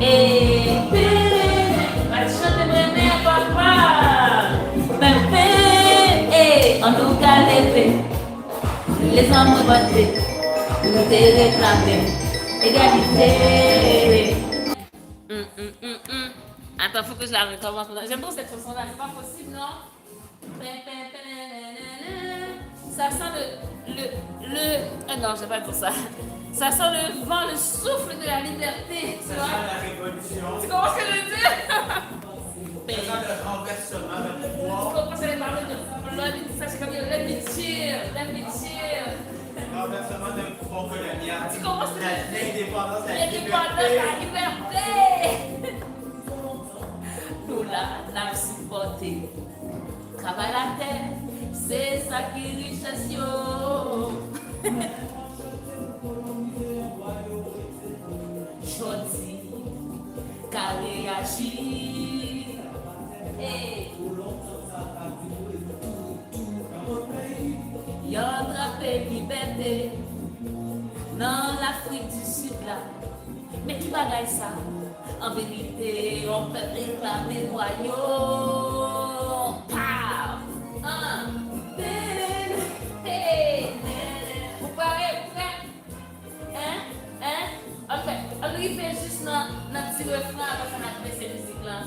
Va chanter Brené à papa. En tout cas, les hommes votés, nous te réclamer égalité. Attends, faut que je la recommence. J'aime trop cette chanson-là, c'est pas possible, non? Ça sent non, je vais pas dire ça. Ça sent le vent, le souffle de la liberté. Ça sent la révolution. Tu comprends ce que je veux dire? Ça sent le renversement de Tu pouvoir. comprends ce que je parle de ça, c'est comme let me chill. Renversement d'un pouvoir colonial. Tu comprends ce que je veux dire? L'indépendance, la L'indépendance, la liberté. liberté. Nous la supporté. Travail la terre, c'est ça qui est richesse. Jodi, carré agir. Yon attrape liberté dans l'Afrique du Sud là. Mais qui bagaille ça? En vérité, on peut réclamer royaume. Pow! Vous parlez, on lui fait juste notre petit refrain avant qu'on a fait cette musique-là.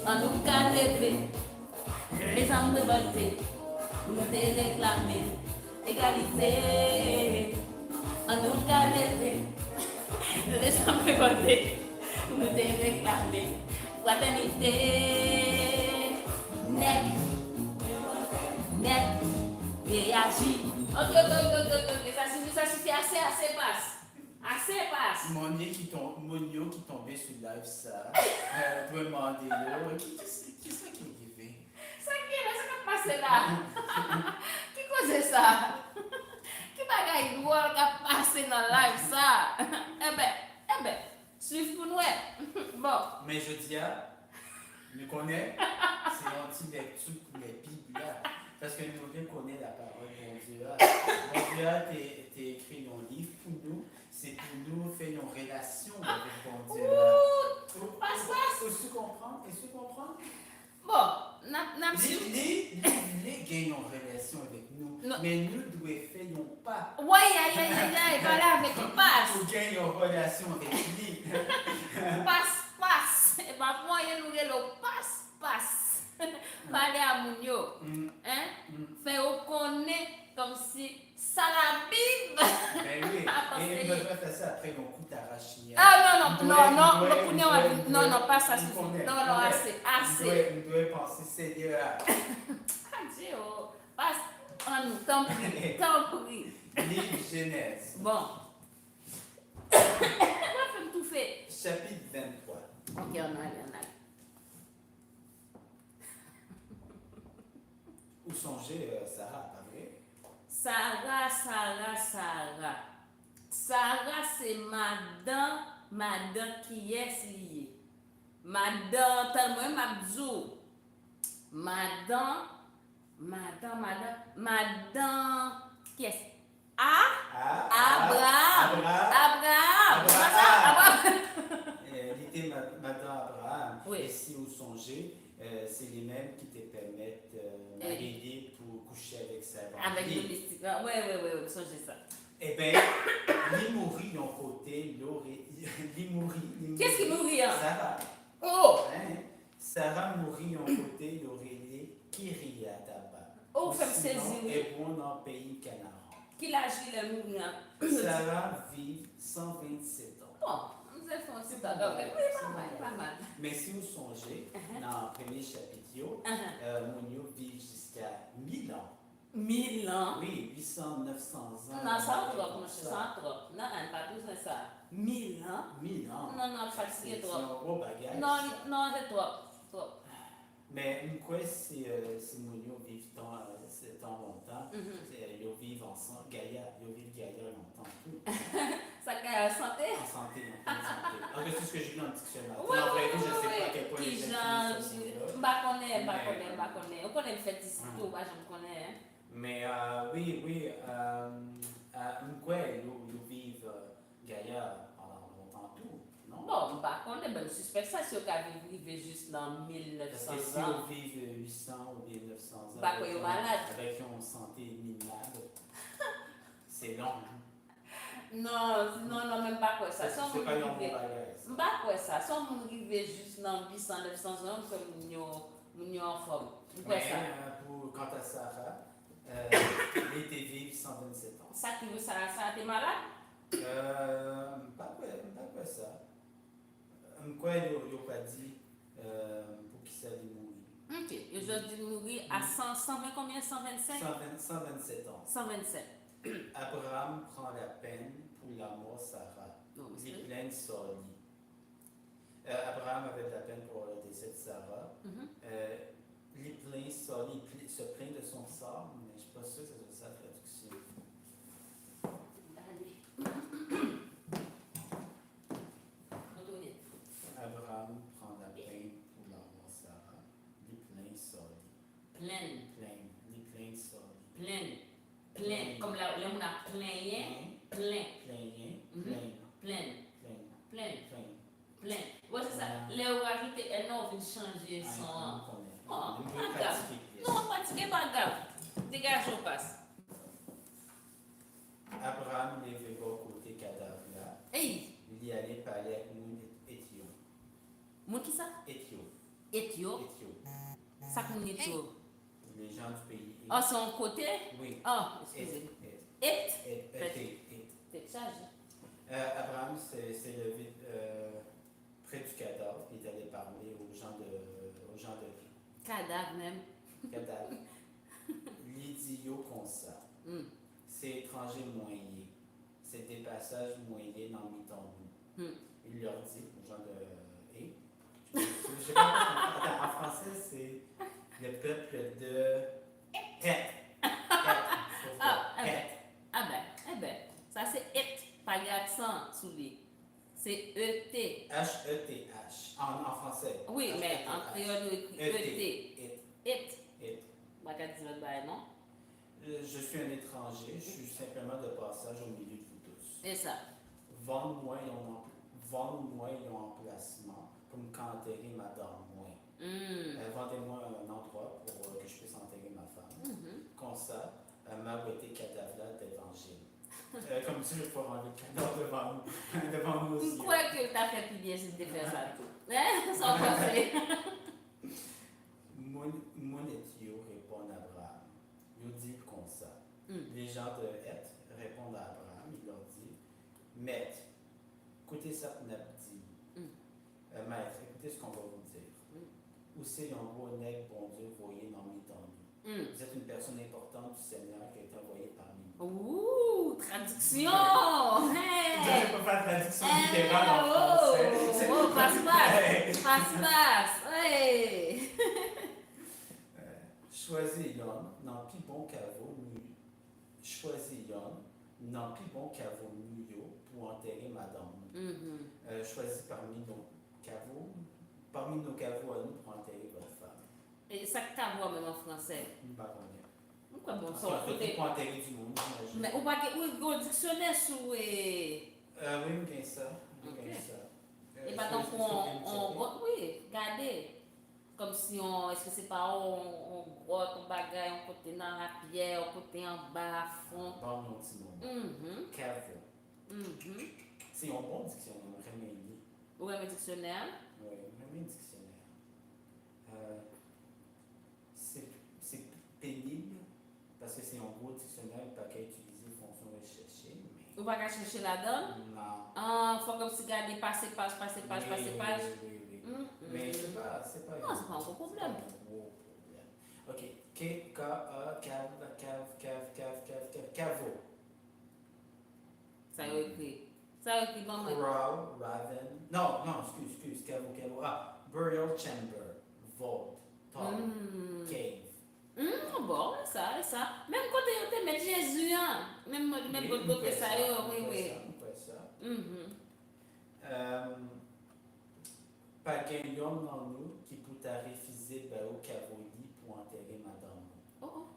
On nous calme, les hommes révoltés, nous te réclamer égalité. On nous calme, les hommes révoltés, nous te réclamer fraternité. Net, réagit. Ok, ça suffit, assez passe. Assez passe. Monio qui tombait sur live ça. Peut demander là. Qui c'est qui est fait? Ça qui est là, ça va passer là. Qui cause ça? Qui bagaille lourd qui a passé dans le live ça? Eh ben, suivez pour nous. Bon. Mais je dis, nous connaissons, c'est anti-lecture pour les Bibles. Parce que nous connaissons la parole de Dieu. Bon Dieu, tu as écrit un livre pour nous. C'est pour nous faire une relation avec bon Dieu. Est-ce que tu comprends? Bon, Les gagnent une relation avec nous. Non. Mais nous devons faire un pas. Oui, voilà, avec le passe. Pour gagner une relation avec lui. Passe. Et bien, moi, il y a le passe. Parler à Mounio. Faire reconnaître comme si ça la Bible. Mais oui, et il devrait faire ça après un coup d'arraché. Non, pas ça. Non, assez. On doit penser Seigneur. Adieu, passe en nous, tant pis. Livre Genèse. Bon. On va faire tout fait. Chapitre 23. Ok, on a. Où songez Sarah, pas vrai? Sarah, c'est madame qui est liée. Madame, tellement m'abdou. Madame, qui est Abraham. Il était madame Abraham. Oui. Et si vous songez, c'est les mêmes qui te permettent d'arriver pour coucher avec Sarah. Avec le mystique. Oui, songez ça. Eh bien, il mourit d'un côté, il mourit. Qu'est-ce qui mourit? Sarah. Oh! Sarah mourit d'un côté, l'Aurélie, Kyriataba. Oh, femme saisie. Et bon dans le pays Canaan. Qui l'a agi le mourir? Sarah vit 127 ans. Bon, nous avons un petit peu pas mal. Mais si vous songez, dans le premier chapitre, Mounio vit jusqu'à 1000 ans. 1000 ans? Oui, 800, 900 ans. Non, ça trop, moi je sens trop. Non, pas besoin de ça. 1000 ans? 1000 ans. Non, fatigué trop. C'est un gros bagage. Non, c'est trop. Mais une fois, si Mounio vit tant longtemps, ils vivent ensemble, ils vivent Gaïa longtemps. Ça gagne santé? En santé. C'est ce que j'ai vu dans le dictionnaire. Oui, en vrai, je ne sais pas à quel point qui les gens on connaît le fait ici, tout, je connais. Mais oui, une fois, ils vivent Je suspecte ça si on a vécu juste dans Parce que 1900 si ans. on vit 800 ou bien 900 ans Bah, quoi, ils sont malades. avec une santé minable, c'est long. Non, même pas quoi ça. C'est pas un bon bagage. Pas quoi ça. Si on vivait juste dans 800, 900 ans, comme nous en forme. Quoi Mais ça? quant à Sarah, elle était vive 127 ans. Ça qui veut ça, t'es malade? Pas ça. Quoi, il n'a pas dit pour qui ça allait mourir. Ok. Et je dis mourir à 120 combien? 125? 127 ans. 127. Abraham prend la peine pour la mort Sarah. Non, mais Il c'est- plaint Soli. Abraham avait de la peine pour le décès de Sarah. Mhm. Il plaint Soli, il se plaint de son sort, mais je ne suis pas sûr que c'est ça la traduction. Allez. Retournez. Abraham prend la peine pour la mort Sarah. Il plaint Soli. Pleine. Il plaint Soli. Pleine. Pleine. Comme là, on a plein. Plein. Plaint. Mhm. Plaint. Pleine. Plaint. Pleine. Plaint. Pleine. Ouais, c'est ça. Les rajouter un nom vient changer son. Oh, pas grave. Non, fatigué, pas grave. Dégage, on passe. Abraham ne veut pas côté cadavre là. Hey, Il y allait parler avec nous Éthio. moi qui ça? Éthio. Éthio. Éthio. Ça qu'on Éthio. Les gens du pays. Ah, c'est en côté? Oui. Ah, excusez. T'es chargé. Abraham s'est levé près du cadavre et est allé parler aux gens de Cadavre même. cadavre. L'idiot comme ça. Hum. C'est étranger moyen. C'est des passages moyens dans le temps. Il leur dit aux gens de. Je sais pas, en français, c'est le peuple de. Het. Ah ben, ça c'est et, pas d'accent sous lui. C'est ET. H-E-T-H. En français. Oui, mais en H-E-T-H. créole, on écrit ET. Et. Et. Pas qu'à dire le bail, non? Je suis un étranger, je suis simplement de passage au milieu de vous tous. Et ça. Vendre-moi un emplacement pour me enterrer ma dame. Vendez-moi un endroit pour que je puisse enterrer ma femme. Comme ça, m'a été cadavre d'évangile. Comme ça, je vais pouvoir enlever le cadavre devant nous aussi. Pourquoi que t'as fait plus bien si tu fait ça tout? Hein? Sans penser. Mon Éthio répond à Abraham. Il dit comme ça. Les gens de Het répondent à Abraham. Il leur dit Maître, écoutez ça qu'on a dit. Maître, écoutez ce qu'on va vous dire. Où c'est un beau nègre, bon Dieu, voyez dans mes temps. Vous êtes une personne importante du Seigneur qui a été envoyée parmi nous. Ouh, traduction! Vous Hey! n'avez pas fait de traduction littérale en français. Oh, passe-passe! Hey! Choisis l'homme, n'en pis bon caveau, choisis l'homme, n'en pis bon caveau mouillot pour enterrer madame. Choisis parmi nos caveaux à nous pour enterrer votre femme. Et ça que t'as vu même en français. Pas combien. Pourquoi bon Ça ça? pour enterrer du monde, j'imagine. Mais ou pas que ou un dictionnaire sous Oui, bien ça. Ok. Bien ça. et pas donc oui, regardez. Comme si on, est-ce que c'est pas on grotte, on bagaille, on côté dans la pierre, on côté en bas, à fond. Parle mon petit monde. Caveau. C'est un bon dictionnaire, on remet lui. Ou un dictionnaire. Oui, on remet un dictionnaire. C'est pénible parce que c'est un gros dictionnaire, pas qu'à utiliser fonction rechercher. Ou pas qu'à chercher là-dedans. Non. Ah, faut comme si garder passer page. Oui. Mais c'est pas. Non, c'est pas un gros problème. Ok. Caveau. Ça a écrit. Ça a écrit dans moi. Corral, Raven. Non, excuse. Caveau. Ah, burial chamber. Vault. Tomb. Cave. Bon, ça. Même quand tu te mets Jésus, hein. Même côté ça, oui. Pas qu'un homme dans nous qui peut refuser au cavoli pour enterrer madame.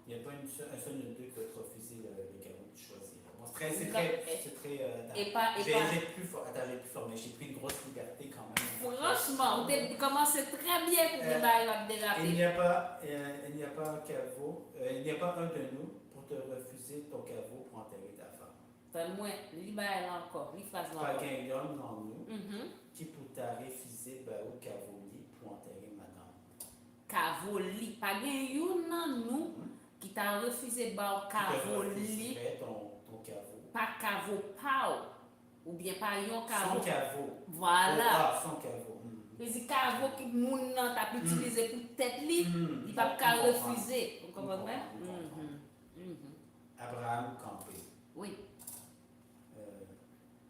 Il n'y a pas un seul de deux qui peut refuser le caveau de choisir. Bon, c'est très Et pas. j'ai plus formé, j'ai pris une grosse liberté quand même. Franchement, vous avez commencé très bien pour démarrer la Il déraper. n'y a pas, il n'y a pas un caveau, il n'y a pas un de nous pour te refuser ton caveau pour enterrer ta femme. Enfin, moi, libérer là encore, li phrase là Pas encore. qu'un homme dans nous Mhm. qui pour t'a refusé au caveau pour enterrer madame. Cavoli. Pas gen yon nan nou qui t'a refusé ba Qui te cavoli, refuserait ton caveau. pas cavo pao. Ou bien pas yon Son cavo. caveau. Voilà. Ah, son caveau. Les cavo qui moun nan t'a utilisé pour tête li, il pas qu'à refuser. Vous comprenez? Abraham campé. Oui.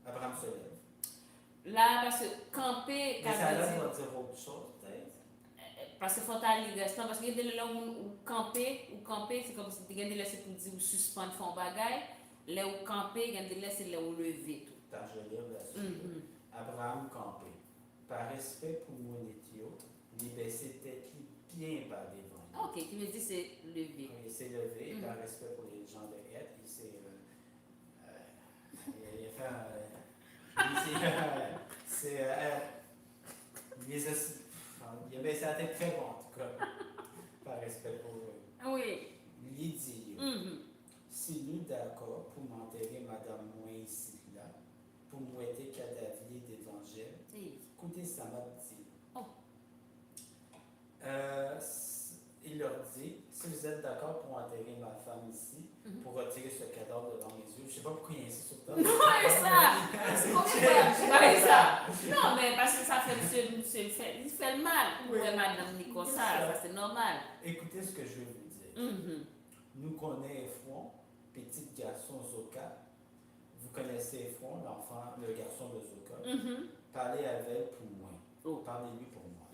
Abraham se lève. Là, parce que camper, Mais ça là doit dire autre chose, peut-être. parce que faut aller restant, parce que y a des là où camper, c'est comme si tu gagnes des laisser pour dire ou suspendre font bagay, là où camper, gagner des laisser là où lever tout. Quand je lève la suite. Abraham campé. Par respect pour mon étio, il baissait tête bien par devant. OK, tu me dis c'est lever. Il s'est levé, par respect pour les gens de Heth, il s'est il a baissé la tête très bon en tout cas, par respect pour eux. Oui. Il dit, si nous d'accord pour m'enterrer madame moi ici là, pour m'aider cadavier d'évangile, écoutez ça m'a dit. Oh. Il leur dit, si vous êtes d'accord pour enterrer ma femme ici, pour retirer ce cadavre devant mes yeux, je ne sais pas pourquoi il insiste sur le temps. Non, mais ça, c'est combien ça? Non, mais parce que ça fait, il fait le mal. Oui. Ouais, madame Nico, ça c'est normal. Écoutez ce que je vais vous dire. Nous connaissons Ephron, petit garçon Zoka. Vous connaissez Ephron, l'enfant, le garçon de Zoka. Parlez avec elle pour moi. Oh. Parlez-lui pour moi.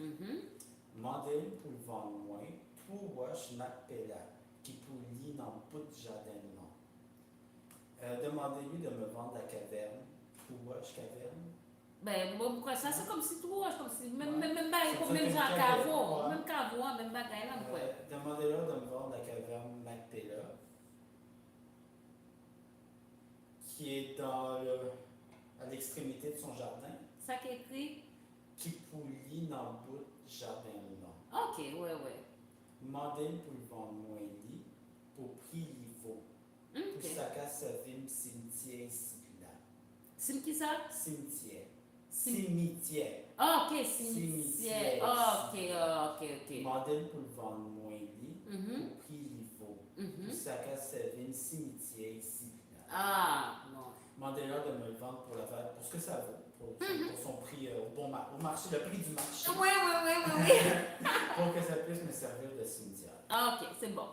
Mandez-lui pour le vendre moi. Tout wash Macpella, qui pour lui dans le bout de jardin non. Demandez-lui de me vendre la caverne. Tout wash caverne. Ben, bon, pourquoi ça? C'est comme si tout rouge, comme si. Même C'est même ça Jean que Cavo. Même Cavo, même bagaille là, quoi. Demandez-leur de me vendre la caverne Macpella, qui est à l'extrémité de son jardin, Ça qui est écrit? qui pour lui dans le bout de jardin non. OK, ouais. Mandez-lui pour le vendre moins lit, pour prix il vaut. OK. Pour sa casse sa ville cimetière ici là. C'est qui ça? Cimetière. Sim- Cimetière. OK, cimetière. OK. Mandez-lui pour le vendre moins lit, Mhm. pour prix il vaut. Pour sa casse sa ville cimetière ici là. Ah, non. Mandez-leur de me le vendre pour ce que ça vaut, pour son prix au marché, le prix du marché, Oui. pour que ça puisse me servir de cimetière. OK, c'est bon.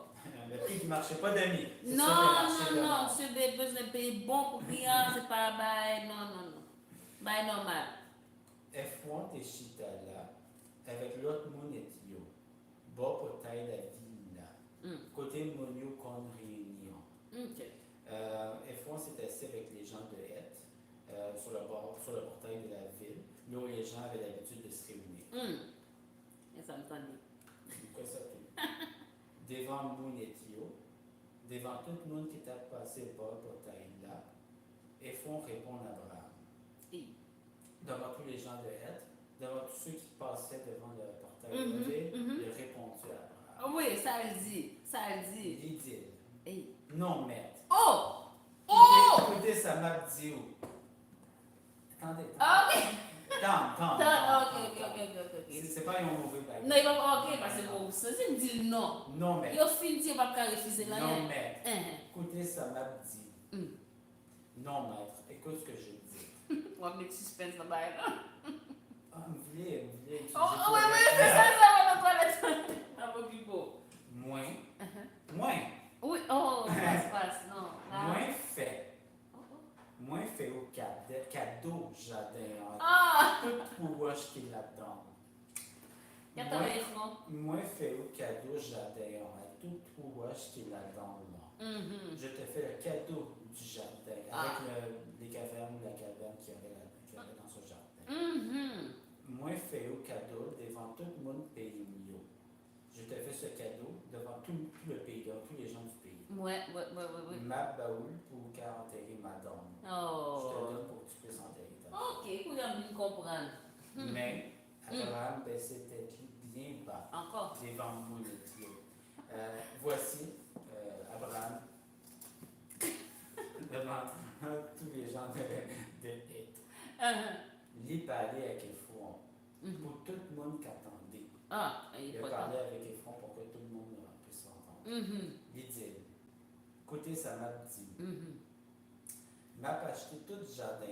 Le prix du marché, pas d'amis. Non, c'est des besoins de payer bon pour client, c'est pas bail, non. Bail normal. F1 et Chita là, avec l'autre monde et yo, bas pour taille la ville là, côté monio con réunion. OK. F1 s'est assis avec les gens de Heth, sur le portail de la ville, là où les gens avaient l'habitude de se réunir. Et ça me tendait. Quoi ça tout? Devant mon et yo, devant tout le monde qui t'a passé par le portail là, F1 répond à Abraham. Oui. Devant tous les gens de Heth, devant tous ceux qui passaient devant le portail de la ville, il a répondu à Abraham. Oui, ça le dit. Il dit, Hey. non maître. Oh! Écoutez, ça m'a dit où? Attendez. OK. OK. C'est pas un mauvais bagage. Non, il va OK, parce que bon, ça, c'est me dit non. Non maître. Il a fini, il va pas refuser là. Non maître. Écoutez, ça m'a dit. Non maître. Écoute ce que je dis. On va mettre suspense dans bail là. Ah, vous voulez. Oh, oui, c'est ça, va dans la toilette. Ça va plus beau. Moins. Oui, oh, ça se passe, non. Moins fait. Moins fait au cadeau jardin. Tout pour acheter là-dedans. Moins fait au cadeau jardin. Tout pour acheter là-dedans. Je te fais le cadeau du jardin avec les cavernes, la caverne qu'il y avait dans ce jardin. Moins fait au cadeau devant tout le monde pays mieux. Je te fais ce cadeau devant tout le pays, devant tous les gens du pays. Oui. Ma baoule pour enterrer ma dame. Je te donne pour que tu puisses enterrer ta dame. OK, pour bien comprendre. Mais Abraham baissait tête bien bas Encore. devant moi le Dieu. Voici Abraham devant tous les gens de Heth. Il parlait avec Ephron pour tout le monde qui attendait. Il a parlé avec Ephron pour que tout le monde puisse entendre. Il dit, écoutez, ça m'a dit, m'a acheté tout le jardin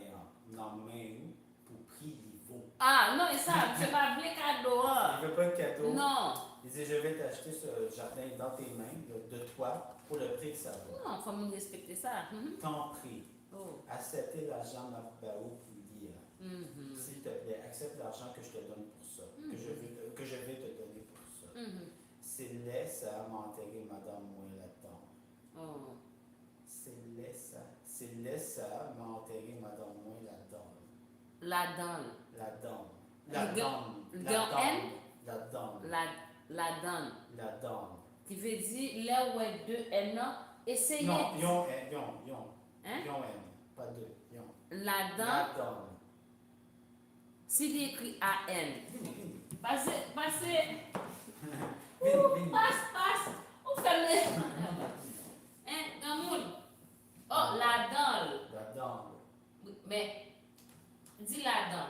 dans main pour prix niveau. Non, et ça, c'est pas bien cadeau. Il ne veut pas de cadeau. Non. Il dit, je vais t'acheter ce jardin dans tes mains, de toi, pour le prix que ça vaut. Non, il faut me respecter ça. Ton prix. Oh. Acceptez l'argent Mabao pour lire. S'il te plaît, accepte l'argent que je te donne pour ça, que je vais te donner pour ça. C'est laisse à m'enterrer Madame moi là-dedans. Oh. C'est laisse à m'enterrer Madame moi là-dedans. La-dedans. La-dedans. Qui veut dire, là où est deux N, essayez. Non, yon, Hein? yon, pas deux, yon. La-dedans. S'il écrit A-N. Passez. Passe. Où fait le. Hein, Gamoun. Oh, la-dedans. Mais, dis la-dedans.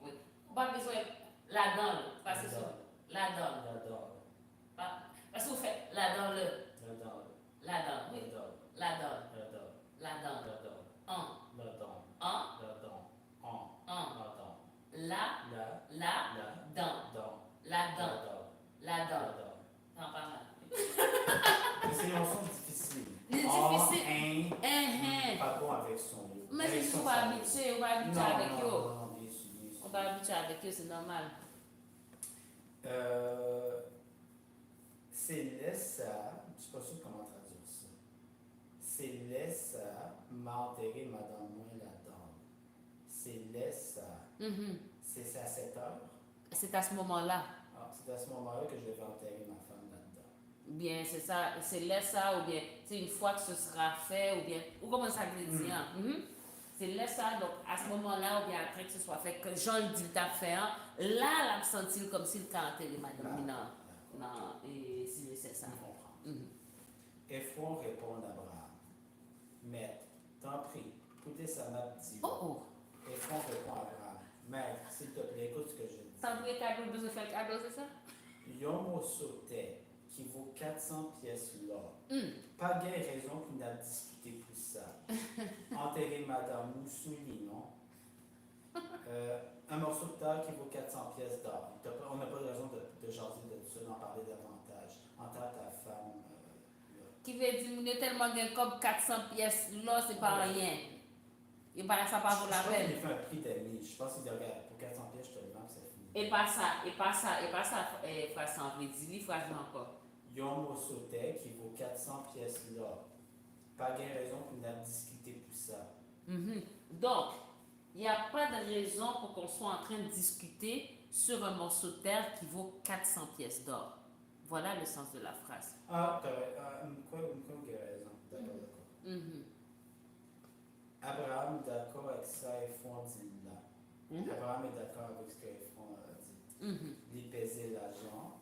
Oui. Pas besoin la donne, parce que parce que vous faites la donne oui. La donne. Non, pas mal. Mais c'est un son difficile. Difficile. Pas bon avec son mot. Mais c'est qu'on va habituer, avec eux. Non, bien sûr. On va habituer avec eux, c'est normal. C'est laissa, je ne sais pas sûr comment traduire ça. C'est laissa m'enterrer Madame moi là-dedans. C'est laissa. C'est à 7 heures. C'est à ce moment-là. C'est à ce moment-là que je vais enterrer ma femme là-dedans. Bien, c'est ça, c'est laisse ça, ou bien, c'est une fois que ce sera fait, ou bien, ou comment ça veut dire, c'est laisse ça, donc à ce moment-là, ou bien après que ce soit fait, que Jean le dit t'a fait, là, la senti comme s'il t'a enterré madame, non, et si c'est ça. Ephron répond à Abraham, Maître, t'en prie, écoutez ça m'a dit. Ephron répond à Abraham, Maître, s'il te plaît, écoute ce que je dis. T'as pris cadeau, besoin de faire le cadeau, c'est ça? Yon mot sauté qui vaut 400 pièces l'or. Pas gain raison pour n'a discuté pour ça. Enterrer Madame Moussouli, non? Un morceau de terre qui vaut 400 pièces d'or. On n'a pas de raison de jaser de ça, d'en parler davantage. Enterre ta femme. Qui veut dire, il y a tellement de comme 400 pièces, là, c'est pas rien. Et pas ça pas vaut la peine. Je pense qu'il fait un prix d'amis. Je pense qu'il dit, regarde, pour 400 pièces, je te le vends, c'est fini. Et pas ça, phrase en vrai, dis-lui phrase encore. Yon mot sauté qui vaut 400 pièces là. Pas gain raison pour n'a discuter pour ça. Donc, il n'y a pas de raison pour qu'on soit en train de discuter sur un morceau de terre qui vaut 400 pièces d'or. Voilà le sens de la phrase. Quoi, il a raison. D'accord. Abraham d'accord avec ça, Ephron dit là. Abraham est d'accord avec ce que Ephron a dit. Il pesait l'argent,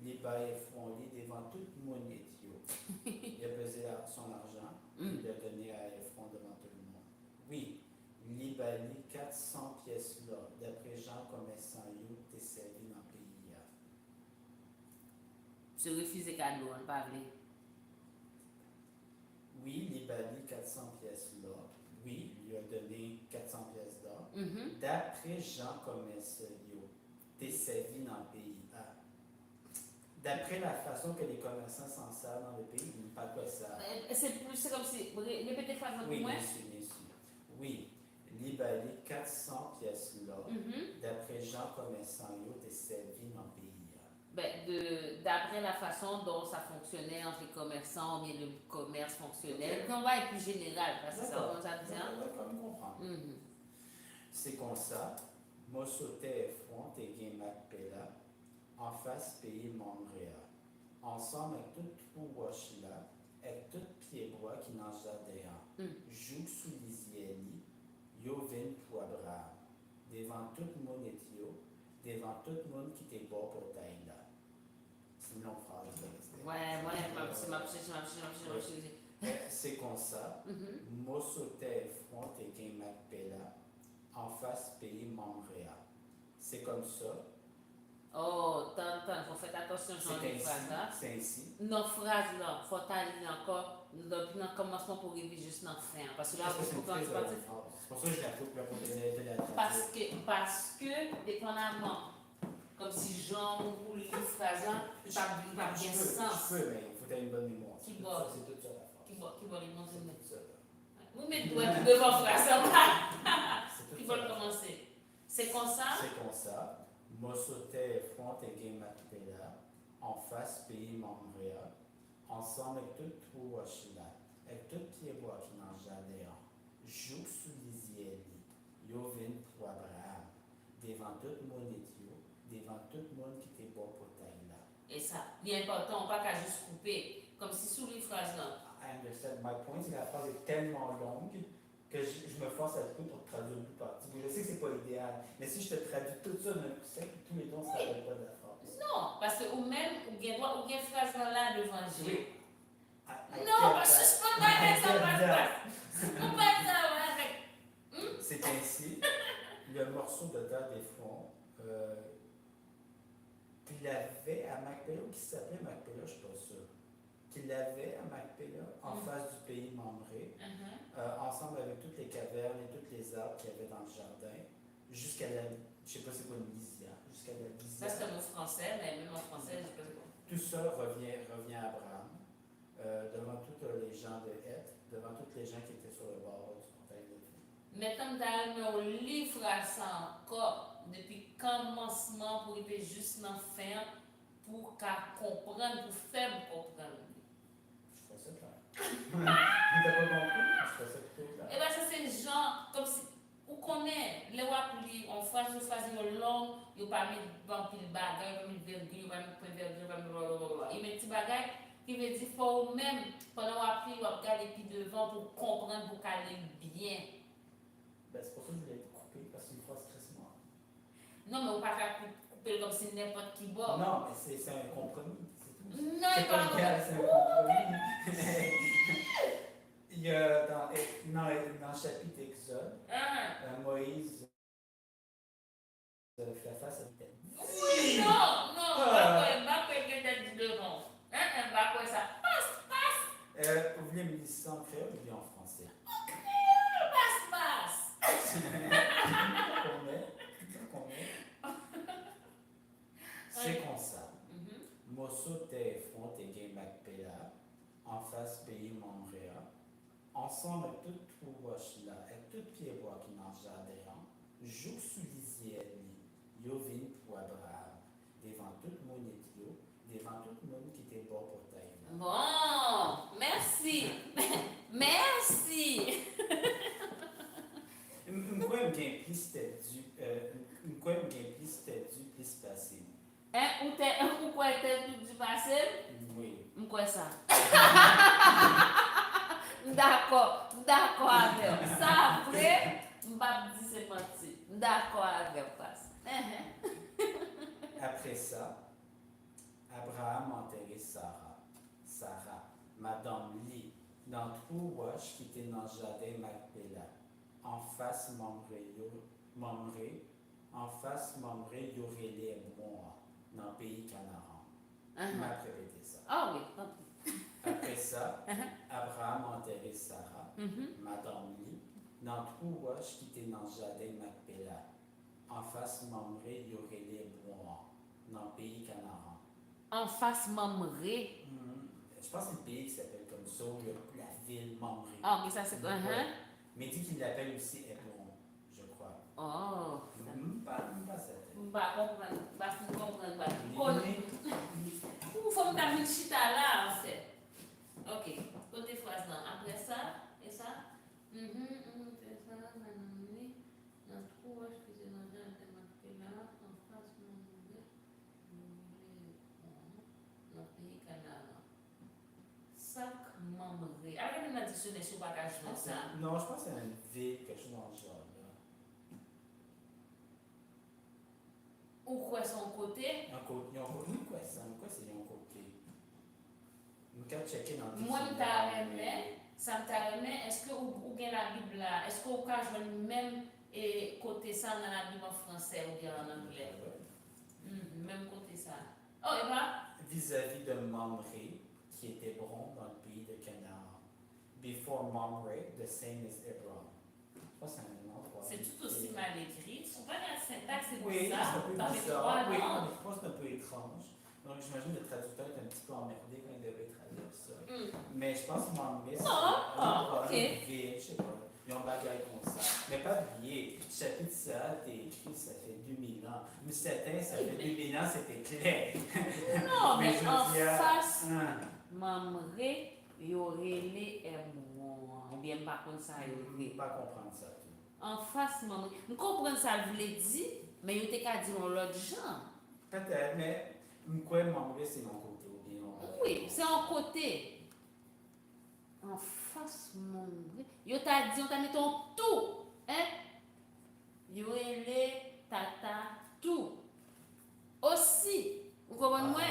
il baillait Ephron devant tout le monde éthiopie. Il a pesé son argent, il l'a donné à Ephron devant tout le monde. Oui, il baillait 400 pièces là, d'après Jean commerçant, il était servi dans le pays. Se refuser cadeau, on ne pas vrai. Oui, il baillait 400 pièces là. Oui, il lui a donné 400 pièces d'or. D'après Jean commerçant, t'es servi dans le pays. D'après la façon que les commerçants s'en servent dans le pays, ils ne parlent pas ça. C'est comme si. Répétez phrase pour moi. Bien sûr. Oui, libéré 400 pièces là. D'après Jean commerçant, t'es servi dans le pays. D'après la façon dont ça fonctionnait entre les commerçants, mais le commerce fonctionnait. On va être plus général, parce que ça, on ça dit. C'est comme ça. Moi sautais front et game Macpella, en face pays Montréal. Ensemble avec tout trou wash là, avec tout pied bois qui n'en jardin. Joue sous l'isieli, yo vin pour Abraham. Devant tout le monde et yo, devant tout le monde qui t'est bon pour taille là. C'est une longue phrase. C'est comme ça. Moi sautais front et game Macpella, en face pays Montréal. C'est comme ça. Oh, tant, faut faire attention à cette phrase-là. C'est ainsi. Nos phrases là, faut aller encore depuis le commencement pour arriver juste dans la fin. Parce que là, c'est pour ça que je la coupe là pour te la parce que, dépendamment, comme si Jean ou les phrases là, il pas bien sens. Tu peux, mais il faut avoir une bonne mémoire. Qui boit? C'est tout ça la phrase. Qui boit les bons amis. C'est tout ça. Vous mettez devant phrase là. C'est Qui tout ça. veulent commencer. C'est comme ça? C'est comme ça. Moi sautais front et game Macpella, en face pays Montréal, ensemble avec tout trou wachila, avec tout pied bois qui n'en jardin, joue sous l'isieli, yo vin pour Abraham, devant tout le monde et yo, devant tout le monde qui t'est bon pour taille là. Et ça, l'important, pas qu'à juste couper, comme si sous les phrases là. I understand. My point, c'est que la phrase est tellement longue que je me force à le couper pour te traduire plus partie. Je sais que c'est pas idéal, mais si je te traduis tout ça d'un coup sec, tous les temps, ça ne rappelle pas de la phrase. Non, parce que ou même, ou bien phrase là devant Dieu. Oui. Non, parce que je peux pas faire ça, je peux pas faire ça avec. C'est ainsi, le morceau de terre des fronts qu'il avait à Macpella, ou qui s'appelait Macpella, je ne suis pas sûr, qu'il avait à Macpella, en face du pays Mamré, ensemble avec toutes les cavernes et tous les arbres qu'il y avait dans le jardin, jusqu'à la, je sais pas c'est quoi une lisière, jusqu'à la lisière. Ça c'est un mot français, mais même en français, je sais pas c'est quoi. Tout ça revient à Abraham, devant tous les gens de Heth, devant tous les gens qui étaient sur le bord du montagne de vie. Mais comme dans le livre ça encore, depuis le commencement pour arriver juste dans la fin, pour qu'à comprendre, pour faire comprendre. Je fais ça clair. T'as pas compris? Je fais ça plutôt clair. Et bien ça c'est genre, comme si, où qu'on est, les wap en phrase, ils long, ils pas mis bon pile bagay, ils pas mis virgule, ils pas mis point virgule, ils pas mis blablabla. Ils mettent petit bagay qui veut dire faut même pendant wap regarder puis devant pour comprendre pour caler bien. Ben, c'est pour ça que je voulais te couper, parce qu'une phrase très smart. Non, mais on ne peut pas couper comme si n'importe qui boit. Non, mais c'est un compromis, c'est tout. Non, C'est pas légal, c'est un compromis. Il y a dans le chapitre Exode, Moïse fait face à l'Éternel. Oui! Non, pas quelqu'un dit devant. Pas quoi ça. Passe. Vous voulez me dire ça en créole ou bien en français? Passe. C'est comme ça. Mosso t'es front et game Macpella, en face pays Montréal, ensemble avec tout trou wash là, avec tout pied bois qui n'en jardin, joue sous l'isieli, yo vin pour Abraham, devant tout le monde et yo, devant tout le monde qui était bon pour taille. Bon, merci. Merci. Pourquoi me gain plus c'était dû plus passer? Ou quoi était du passé? Oui. Quoi ça? D'accord avec ça. Après, m'bap dit c'est menti. D'accord avec ça. Après ça, Abraham enterrait Sarah, Madame Lee, dans le trou wash qui était dans le jardin Macpella, en face Mamré, Yorélé et moi, dans le pays Canaan. Il m'a répété ça. Ah oui. Après ça, Abraham enterrait Sarah, Madame Lee, dans le trou wash qui était dans le jardin Macpella, en face Mamré, Yorélé et moi, dans le pays Canaan. En face Mamré. Je pense que c'est le pays qui s'appelle comme ça, la ville Mamré. Ah, mais ça c'est quoi? Mais dit qu'il l'appelle aussi Hébron, je crois. Oh. Pas ça. Pas comprendre. Ou faut me faire une chita là, en fait. Ok. Côté phrase là. Après ça, et ça? C'est ça, dans le trou, je faisais dans fonctionner sur le bagage de ça. Non, je pense que c'est un vide, quelque chose dans le genre. Là. Ou quoi son côté? Un côté. Ils ont quoi ça? Quoi c'est un côté? Nous avons checké dans le Moi, ça me est-ce que vous avez la Bible là? Est-ce que vous avez joué même côté ça dans la Bible en français ou bien en anglais? Même côté ça. Oh, et bah? Vis-à-vis de Mamré, qui était Hébron dans le pays de Canaan. Before Mamre, the same as Hebron. Je pense que c'est un endroit. C'est tout aussi mal écrit. Ils sont pas dans la syntaxe, c'est Oui, c'est bizarre. un peu Dans les bizarre. trois Oui, langues. je pense que c'est un peu étrange. Donc j'imagine que le traducteur est un petit peu emmerdé quand il devait traduire ça. Mais je pense que Mamre, c'est ok. vide, je sais pas. Ils ont bagaille comme ça. Mais pas oublier, le chapitre ça, t'es écrit, ça fait 2000 ans. Mais certains, ça fait 2000 ans, c'était clair. Non, mais je en dis, face, Mamré, il y aurait les Hebron. Ou bien pas comme ça, il y je aurait. ne pas comprendre ça. En face, Mamré. Nous comprenons ça, vous l'avez dit, mais il y a qu'à dire l'autre genre. Peut-être, mais quoi, Mamre, c'est mon côté. Ou bien, Oui, c'est en côté. En face, Mamré. Yo t'a dit, on t'a mis ton tout. Hein? Yo les tata tout. Aussi. Vous comprenez moi?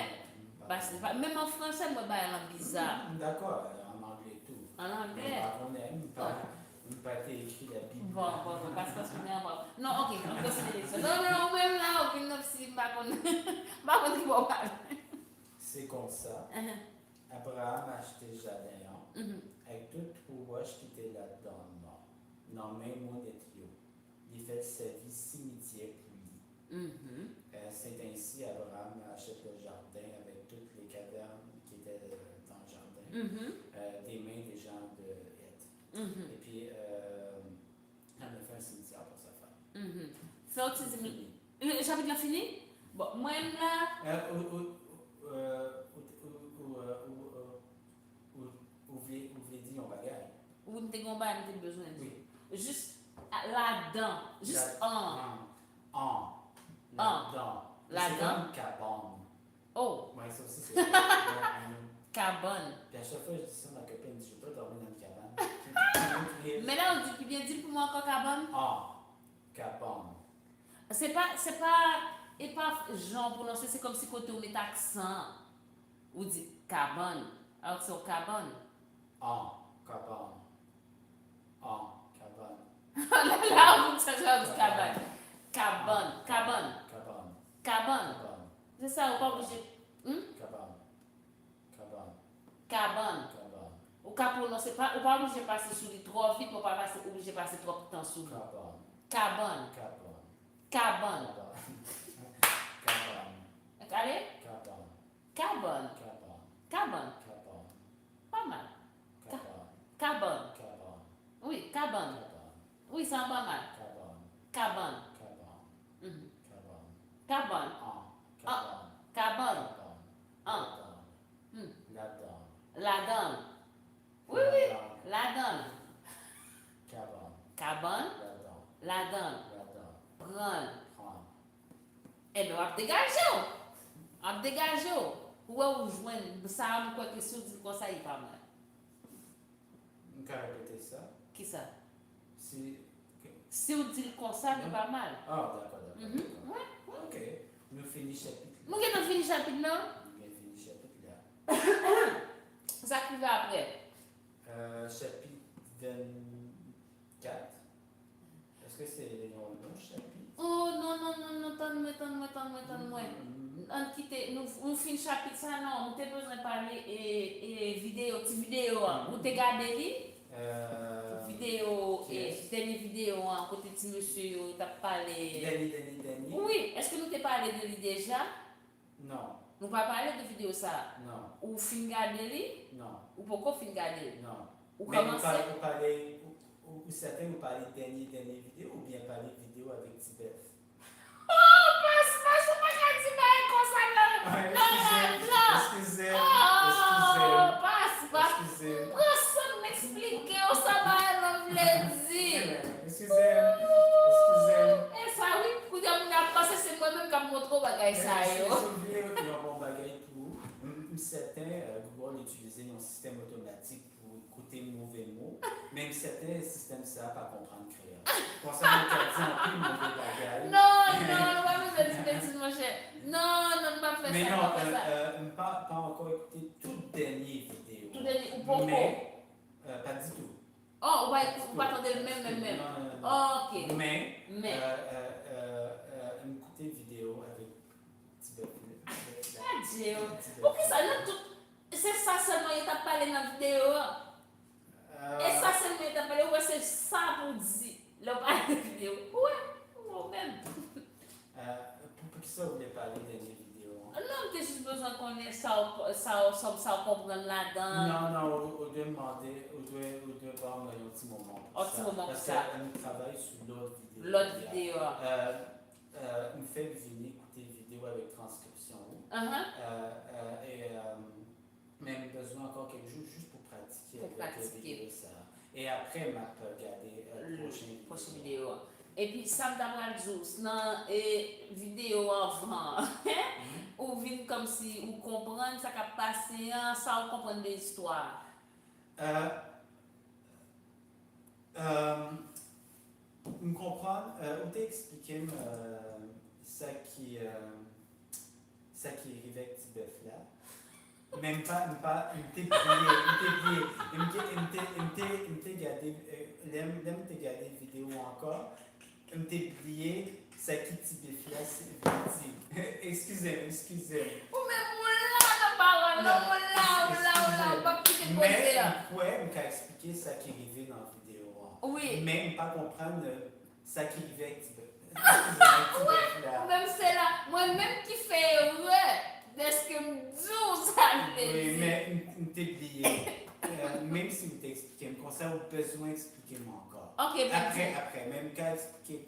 Bah, c'est pas, même en français, moi, bah, c'est bizarre. D'accord, en anglais tout. En anglais. On n'aime pas écrit la Bible. Bon, parce qu'on est en bas. Non, ok, on peut se dire ça. Non, même là, aucune option, pas qu'on qui va parler. C'est comme ça. Abraham a acheté le jardin avec tout le roche qui était là-dedans. Non, même moi d'être yo. Il fait sa vie cimetière pour lui. C'est ainsi Abraham achète le jardin avec toutes les cavernes qui étaient dans le jardin, des mains des gens de Heth. Et puis, on a fait un cimetière pour sa femme. Le chapitre là fini? Bon, moi là. Vous voulez dire on bagaille? Vous ne t'avez pas besoin de Oui. juste là-dedans. Juste Là-dedans. Là-dedans. C'est comme cabane. Oh. Ouais, ça aussi c'est. Cabane. Puis à chaque fois, je dis ça, ma copine dit je veux pas dormir dans une cabane. Mais là, on dit bien dit pour moi encore cabane. Cabane. C'est pas, et pas genre prononcé, c'est comme si côté on met accent. Ou dit cabane. Alors que c'est au cabane. Cabane. Là, vous savez du cabane. Cabane. C'est ça, on pas obligé. Cabane. Ou pas prononcer pas, ou pas obligé de passer sous lui trop vite, ou pas obligé de passer trop de temps sous lui. Cabane. Allez? Cabane. Pas mal. Cabane. Oui, cabane. Oui, ça va pas mal. Cabane. Cabane. La donne. Oui. La donne. Cabane. La donne. Prendre. Eh bien, on va dégager. Où est-ce que vous joignez? Ça, on quoi que si vous dites comme ça, il pas mal. On peut répéter ça? Qui ça? Si vous dites comme ça, il pas mal. D'accord. Ouais. Ok. Nous finissons chapitre. Nous avons fini chapitre là. Ça qui va après. Chapitre 24. Est-ce que c'est le long chapitre? Oh non, attends-moi. On quitte, nous finissons chapitre ça, non, nous avons besoin de parler et vidéo, petite vidéo, vous te gardez vidéo, dernière vidéo, côté de monsieur, tu as parlé. Dernier. Oui, est-ce que nous t'ai parlé de lui déjà? Non. Nous pas parlé de vidéo ça? Non. Ou fin garder? Non. Ou pourquoi fin garder? Non. Ou mais commencer? Ou certains vous parlez de dernière vidéo ou bien parler de vidéo avec Tibet? Passe, c'est pas qu'à dire comme ça là. Non. Excusez. Passe. Prends ça, m'expliquer où ça va, l'homme l'a dit. Excusez. Eh, ça oui, pour dire, c'est moi-même qui me montre au bagage ça. Je suis un bon bagage pour vous. certains, Google utilisait un système automatique pour écouter mauvais mots, même certains systèmes ça pas comprendre créole. Concernant le dit un peu mauvais bagage. Non, pas besoin de bêtises, mon cher. Non, pas faire Mais ça, non, pas faire ça. pas encore écouté toute dernière vidéo. Tout dernier, ou pas Mais, pas du tout. Oh, on va attendre le même. Non. Oh, ok. Mais, Mais. écouter vidéo avec Tibet. Adieu. Pour qui ça, non, c'est ça seulement il t'a parlé dans la vidéo. Et ça seulement il t'a parlé, ouais, c'est ça pour dire. Le parler de la vidéo. Ouais, moi-même. Pour qui ça vous voulez parler de la vidéo? Non, t'as juste besoin qu'on ait ça comprendre là-dedans. Non, on doit demander, on doit voir un petit moment. Un petit moment parce pour ça. qu'on travaille sur l'autre vidéo. L'autre vidéo. On fait venir écouter vidéo avec transcription. Et même besoin encore quelques jours juste pour pratiquer. Pour pratiquer. Ça. Et après, on peut regarder la prochaine vidéo. Et puis, ça me donne juste dans la vidéo avant. Ou vient comme si vous comprenez ça qui a passé sans comprendre l'histoire. On comprend, on t'a expliqué ça qui arrivait avec ce bœuf là. Même pas, il t'est gardé vidéo encore. Il t'est plié ça qui bœuf là, c'est excusez. Ou même là, parole, là, pas plus que mais on t'a expliqué ça qui arrivait dans la vidéo. Oui. Mais pas comprendre ça qui arrivait avec ce bœuf. Même c'est là, moi-même qui fait est-ce que me dit ça? Oui, mais on t'a plié. Même si on t'a expliqué, comme ça, on a besoin d'expliquer encore. Ok, après, même quand expliquer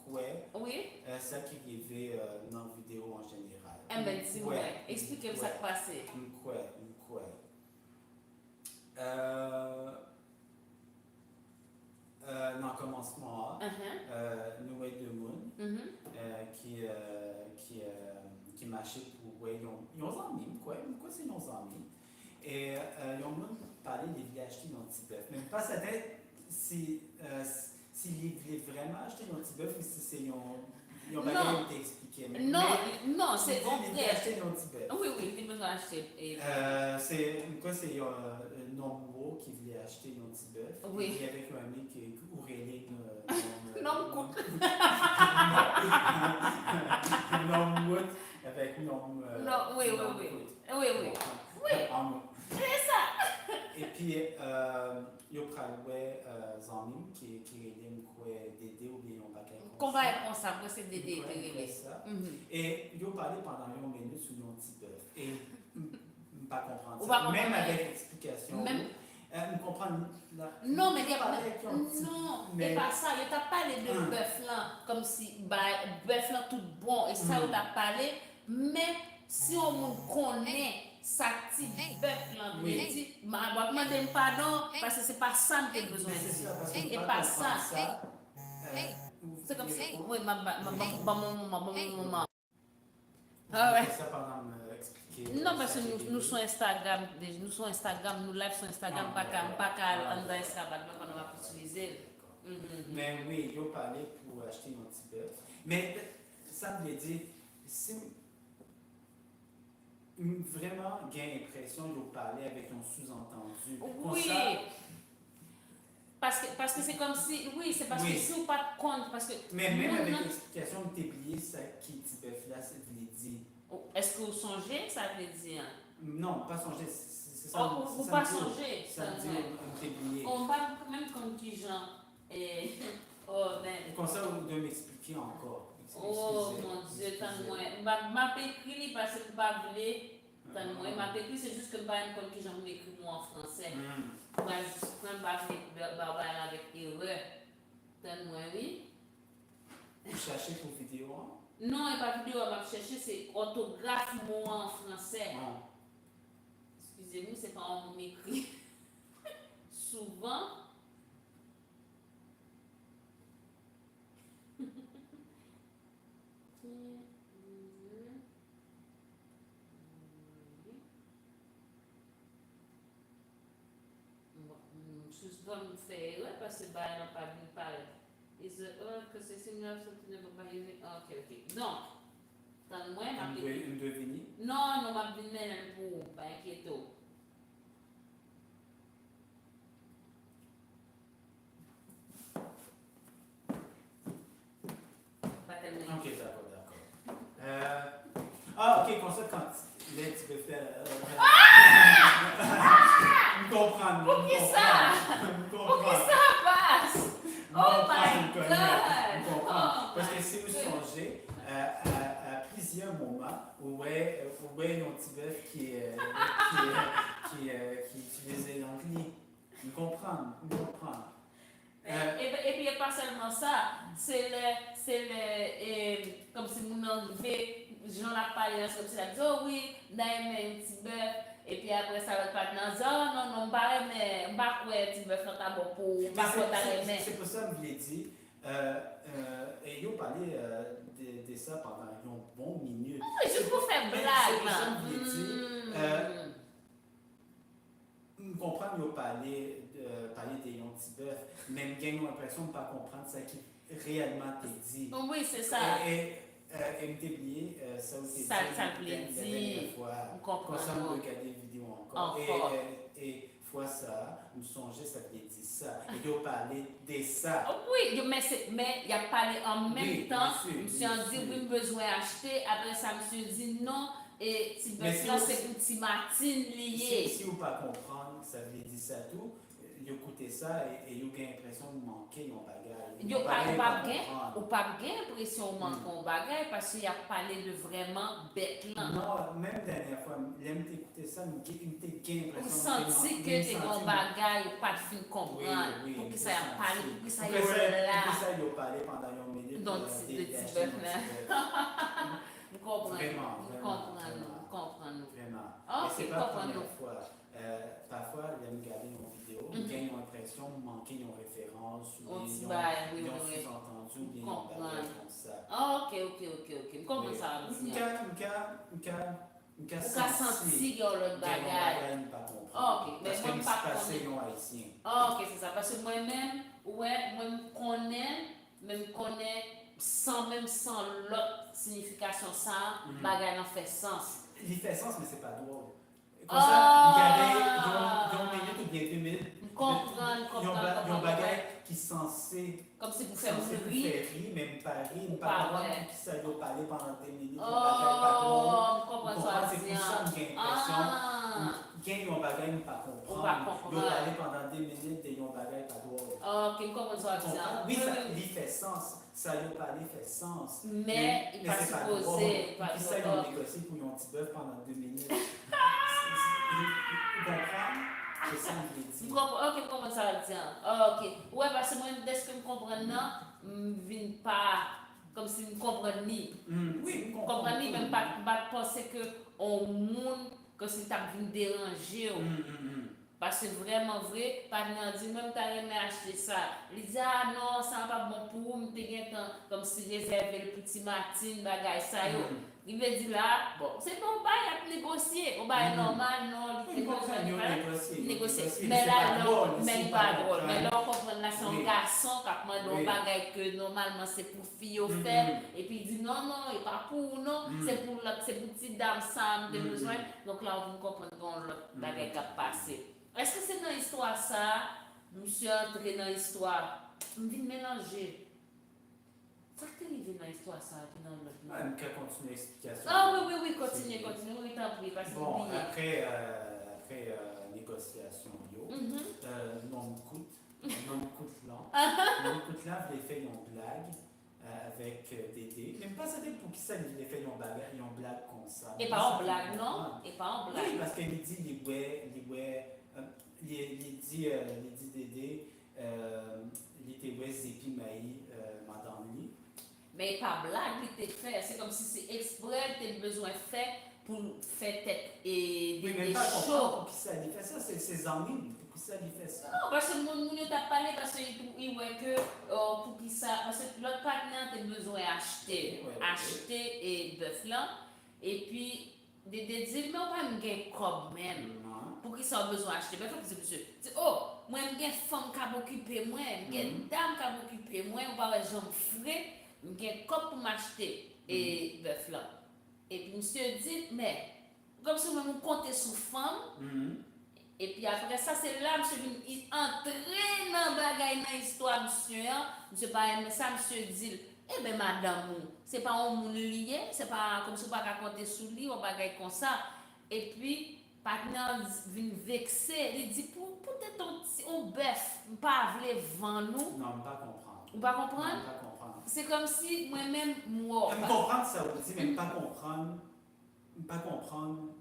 quoi, oui. ça qui arrivait dans la vidéo en général. Eh bien, dis-moi, expliquez-moi ça qui passait. Quoi. Dans le commencement, nous avons deux mondes qui marchaient pour ils ont amis, quoi c'est nos amis. Et ils ont parlé des voulaient acheter nos petits bœufs. Même pas ça tête s'ils voulaient vraiment acheter nos petits bœufs ou si c'est ils ont pas expliqué. Non, c'est bon. Ils voulaient acheter nos petits bœufs. Oui, ils besoin d'acheter. C'est Nombo qui voulait acheter nos petits bœufs. Oui. Il y avait un ami qui Aurélie. Non, coupe. Non, avec nom. Non, oui. C'est ça. Et puis, il y a Zamim qui est quoi Dédé ou bien on va qu'on va être ensemble, c'est Dédé. Et il a parlé pendant une minute sur nos petits bœufs. Et pas comprendre ça. Même avec l'explication. On comprend. Non, mais mais pas ça. Il t'a parlé de bœuf là, comme si bœuf là tout bon, et ça, il t'a parlé. Mais si on connaît ça, petit bœuf là, je dis, je vais demander pardon parce que c'est pas ça que j'ai besoin de dire. Et pas ça. C'est comme ça. Oui, maman. Ah ouais. Non, parce que nous sommes Instagram, nous live sur Instagram, pas qu'à Instagram, on va utiliser. Mais oui, il a parlé pour acheter un petit bœuf. Mais ça veut dire, si vraiment j'ai l'impression de parler avec un sous-entendu. Oui. Parce que c'est comme si, c'est parce que si on pas de compte, parce que. Mais même avec l'explication de t'oublier ça qui petit bœuf là, ça veut dire. Est-ce que vous songez, ça veut dire? Non, pas songer, c'est ça. Vous pas songer, ça veut dire t'oublier. On parle même comme qui genre. Et comme ça, vous devez m'expliquer encore. Oh mon Dieu, moi. Ma écrit parce que pas voulu. Ma écrit c'est juste que pas une comme qui j'en écrit moi en français. Moi juste même pas Barbara avec erreur. Moi oui. Vous cherchez pour vidéo? Non, il n'y a pas vidéo, on va chercher, c'est orthographe mot en français. Excusez-moi, c'est pas on m'écrit. Souvent. juste comme fait erreur parce que bah n'a pas bien parler. Is the que c'est similar something never by using. Ok, ok. Donc, dans moi, m'a Une devinée. non, non, m'a bien même pour pas inquiéter. Pas tellement. Ok, d'accord. Ah, ok, comme ça, quand là, tu peux faire. Me comprendre. Pour qui ça? Pour qui ça passe? Oh my God! Parce que si vous songez à plusieurs moments où est un petit bœuf qui utilisait l'anglais. Me comprendre. Et puis, pas seulement ça, comme si mon enlevé, Jean l'a parlé, comme si elle dit, oh oui, d'ailleurs, un petit bœuf, et puis après ça, l'autre partenaire dit, oh non, non, mais, un petit bœuf dans ta boue pour, c'est pour ça que je l'ai dit, et ils ont parlé de ça pendant une bonne minute. Juste pour faire blague, c'est pour ça que je l'ai dit. Je comprends qu'ils ont parlé des petits bœufs, mais j'ai l'impression de ne pas comprendre ce qui réellement t'est dit. Oui, c'est ça. Et me oublié ça aussi. Ça plaît dit. Comme ça, on regarde des vidéos encore. Et fois ça, nous songeons, ça plaît dit ça. Et ils ont parlé de ça. Oui, mais il a parlé en même temps. Monsieur a dit, oui, besoin d'acheter. Après ça, monsieur dit non. Et si besoin, c'est pour petit Martine lié. Si vous ne pas comprendre, ça veut dire ça tout. Ils écoutent ça et ils ont l'impression de manquer mon bagage. Ils n'ont pas l'impression de manquer mon bagage parce qu'il a parlé de vraiment bête là. Non, même dernière fois, j'aime t'écouter ça, mais j'ai l'impression de sentir que tu mon bagage pas de fin comprendre. Pour que ça ait parlé, pour que ça ait là. Pour que ça ait parlé pendant une minute. Donc, c'est de petit bœuf là. Vous comprenez? Vous comprenez. Vraiment. Ok, c'est pas la première fois. Parfois, j'aime regarder une vidéo, j'ai l'impression de manquer une référence ou un sous-entendu ou bien une barrière comme ça. Ok. Je comprends ça. Je suis senti que l'autre bagage. Ok, mais moi, je ne pas haïtien. Ok, c'est ça. Parce que moi-même, moi, je connais sans l'autre signification, ça, bagage en fait sens. Il fait sens, mais c'est pas drôle. Comme ça, il y a une minute ou bien 2 minutes. Comprendre. Un bagage qui est censé. Comme si vous faites rire. Même pas rire, pas comprendre qui ça doit parler pendant 2 minutes. Oh, comprendre ça. C'est pour ça que j'ai l'impression. Qu'il y a un bagage pas comprendre. Il doit parler pendant 2 minutes et il y a un bagage pas drôle. Ok, comprendre ça. Oui, ça fait sens. Ça doit parler fait sens. Mais il n'est pas supposé. Puis ça, ils ont négocié pour un petit bœuf pendant 2 minutes. Vous comprenez? C'est ça que je dis. Ok, comment ça va dire? Ok. Ouais, parce que moi, dès que je comprends, je ne viens pas comme si je comprends ni. Oui, je comprends ni, même pas penser que on monde, que si tu as venu déranger. Parce que vraiment vrai, partenaire dit même t'as aimé acheter ça. Il dit ah non, ça va pas bon pour vous, comme si réserver le petit Martine, bagage ça yo. Il veut dire là, bon, c'est bon, il a négocié. On va normal, non, il négocier. Mais là, non, même pas drôle. Mais là, on comprend là, c'est un garçon qui a demandé un bagage que normalement c'est pour fille au fait. Et puis il dit non, il n'est pas pour non, c'est pour petite dame, ça a besoin. Donc là, on comprend qu'on le bagage qui a passé. Est-ce que c'est dans l'histoire ça? Monsieur entré dans l'histoire. Je vais mélanger. C'est que tu es dans l'histoire ça? On va continuer l'explication. Ah oui, continue. Oui, t'en prie, parce que bon, après négociation, non coûte là. Non coûte là, je l'ai fait une blague avec Dédé. Même pas ça pour qui ça, il a fait une blague comme ça. Et pas en blague, non? Et pas en blague. Oui, parce qu'il dit, il dit Dédé, il était ouais, Zépi Maï, madame lui. Mais pas blague, il était fait. C'est comme si c'est exprès, tu as besoin de faire pour faire tête et des choses. Pour qui ça, il fait ça, c'est ses amis. Pour qui ça, il fait ça. Non, parce que le monde t'a parlé parce qu'il voit que pour qui ça, parce que l'autre partenaire, tu as besoin d'acheter. Acheter et bœuf là. Et puis, Dédé dit, mais on pas me comme même. Non. Pour qui ça a besoin d'acheter. Mais faut que monsieur. Oh, moi, j'ai une femme qui a m'occuper moi, j'ai une dame qui a m'occuper moi, on va avoir jambes frais, j'ai un cop pour m'acheter et bœuf là. Et puis monsieur dit, mais comme si on comptait sur femme. Et puis après ça, c'est là, monsieur vient entrer dans la bagaille, dans l'histoire, monsieur. Monsieur pas aimé ça, monsieur dit, eh bien, madame, c'est pas un monde lié, c'est pas comme si on ne pas compter sur lui, on bagaille comme ça. Et puis, partenaire vient vexer, il dit, peut-être un bœuf, pas voulait vendre nous. Non, pas comprendre. Ou pas comprendre? Non, pas comprendre. C'est comme si moi-même, moi. Même comprendre ça aussi, mais pas comprendre. Pas comprendre.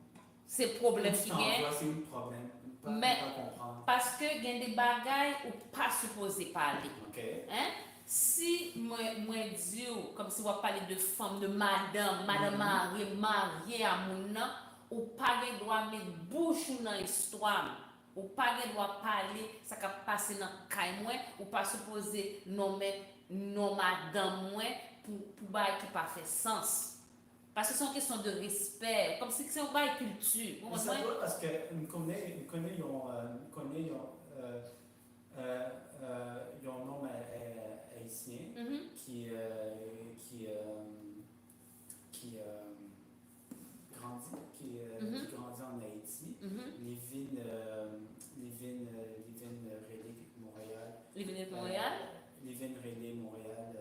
C'est problème qui gagne. C'est un problème. Mais pas comprendre. parce que il y a des bagailles ou pas supposé parler. OK. Hein? Si moi dis comme si on parler de femme, de madame mariée à mon nom, ou pas de droit mettre bouche dans l'histoire. Ou pas de droit parler ça qui passe dans caille moi ou pas supposé nommer non madame moi pour bail qui pas fait sens. Parce que c'est une question de respect, comme si c'est une bail culture. Vous savez, parce que nous connaissons un nom haïtien qui grandit en Haïti. Livin Relais Montréal,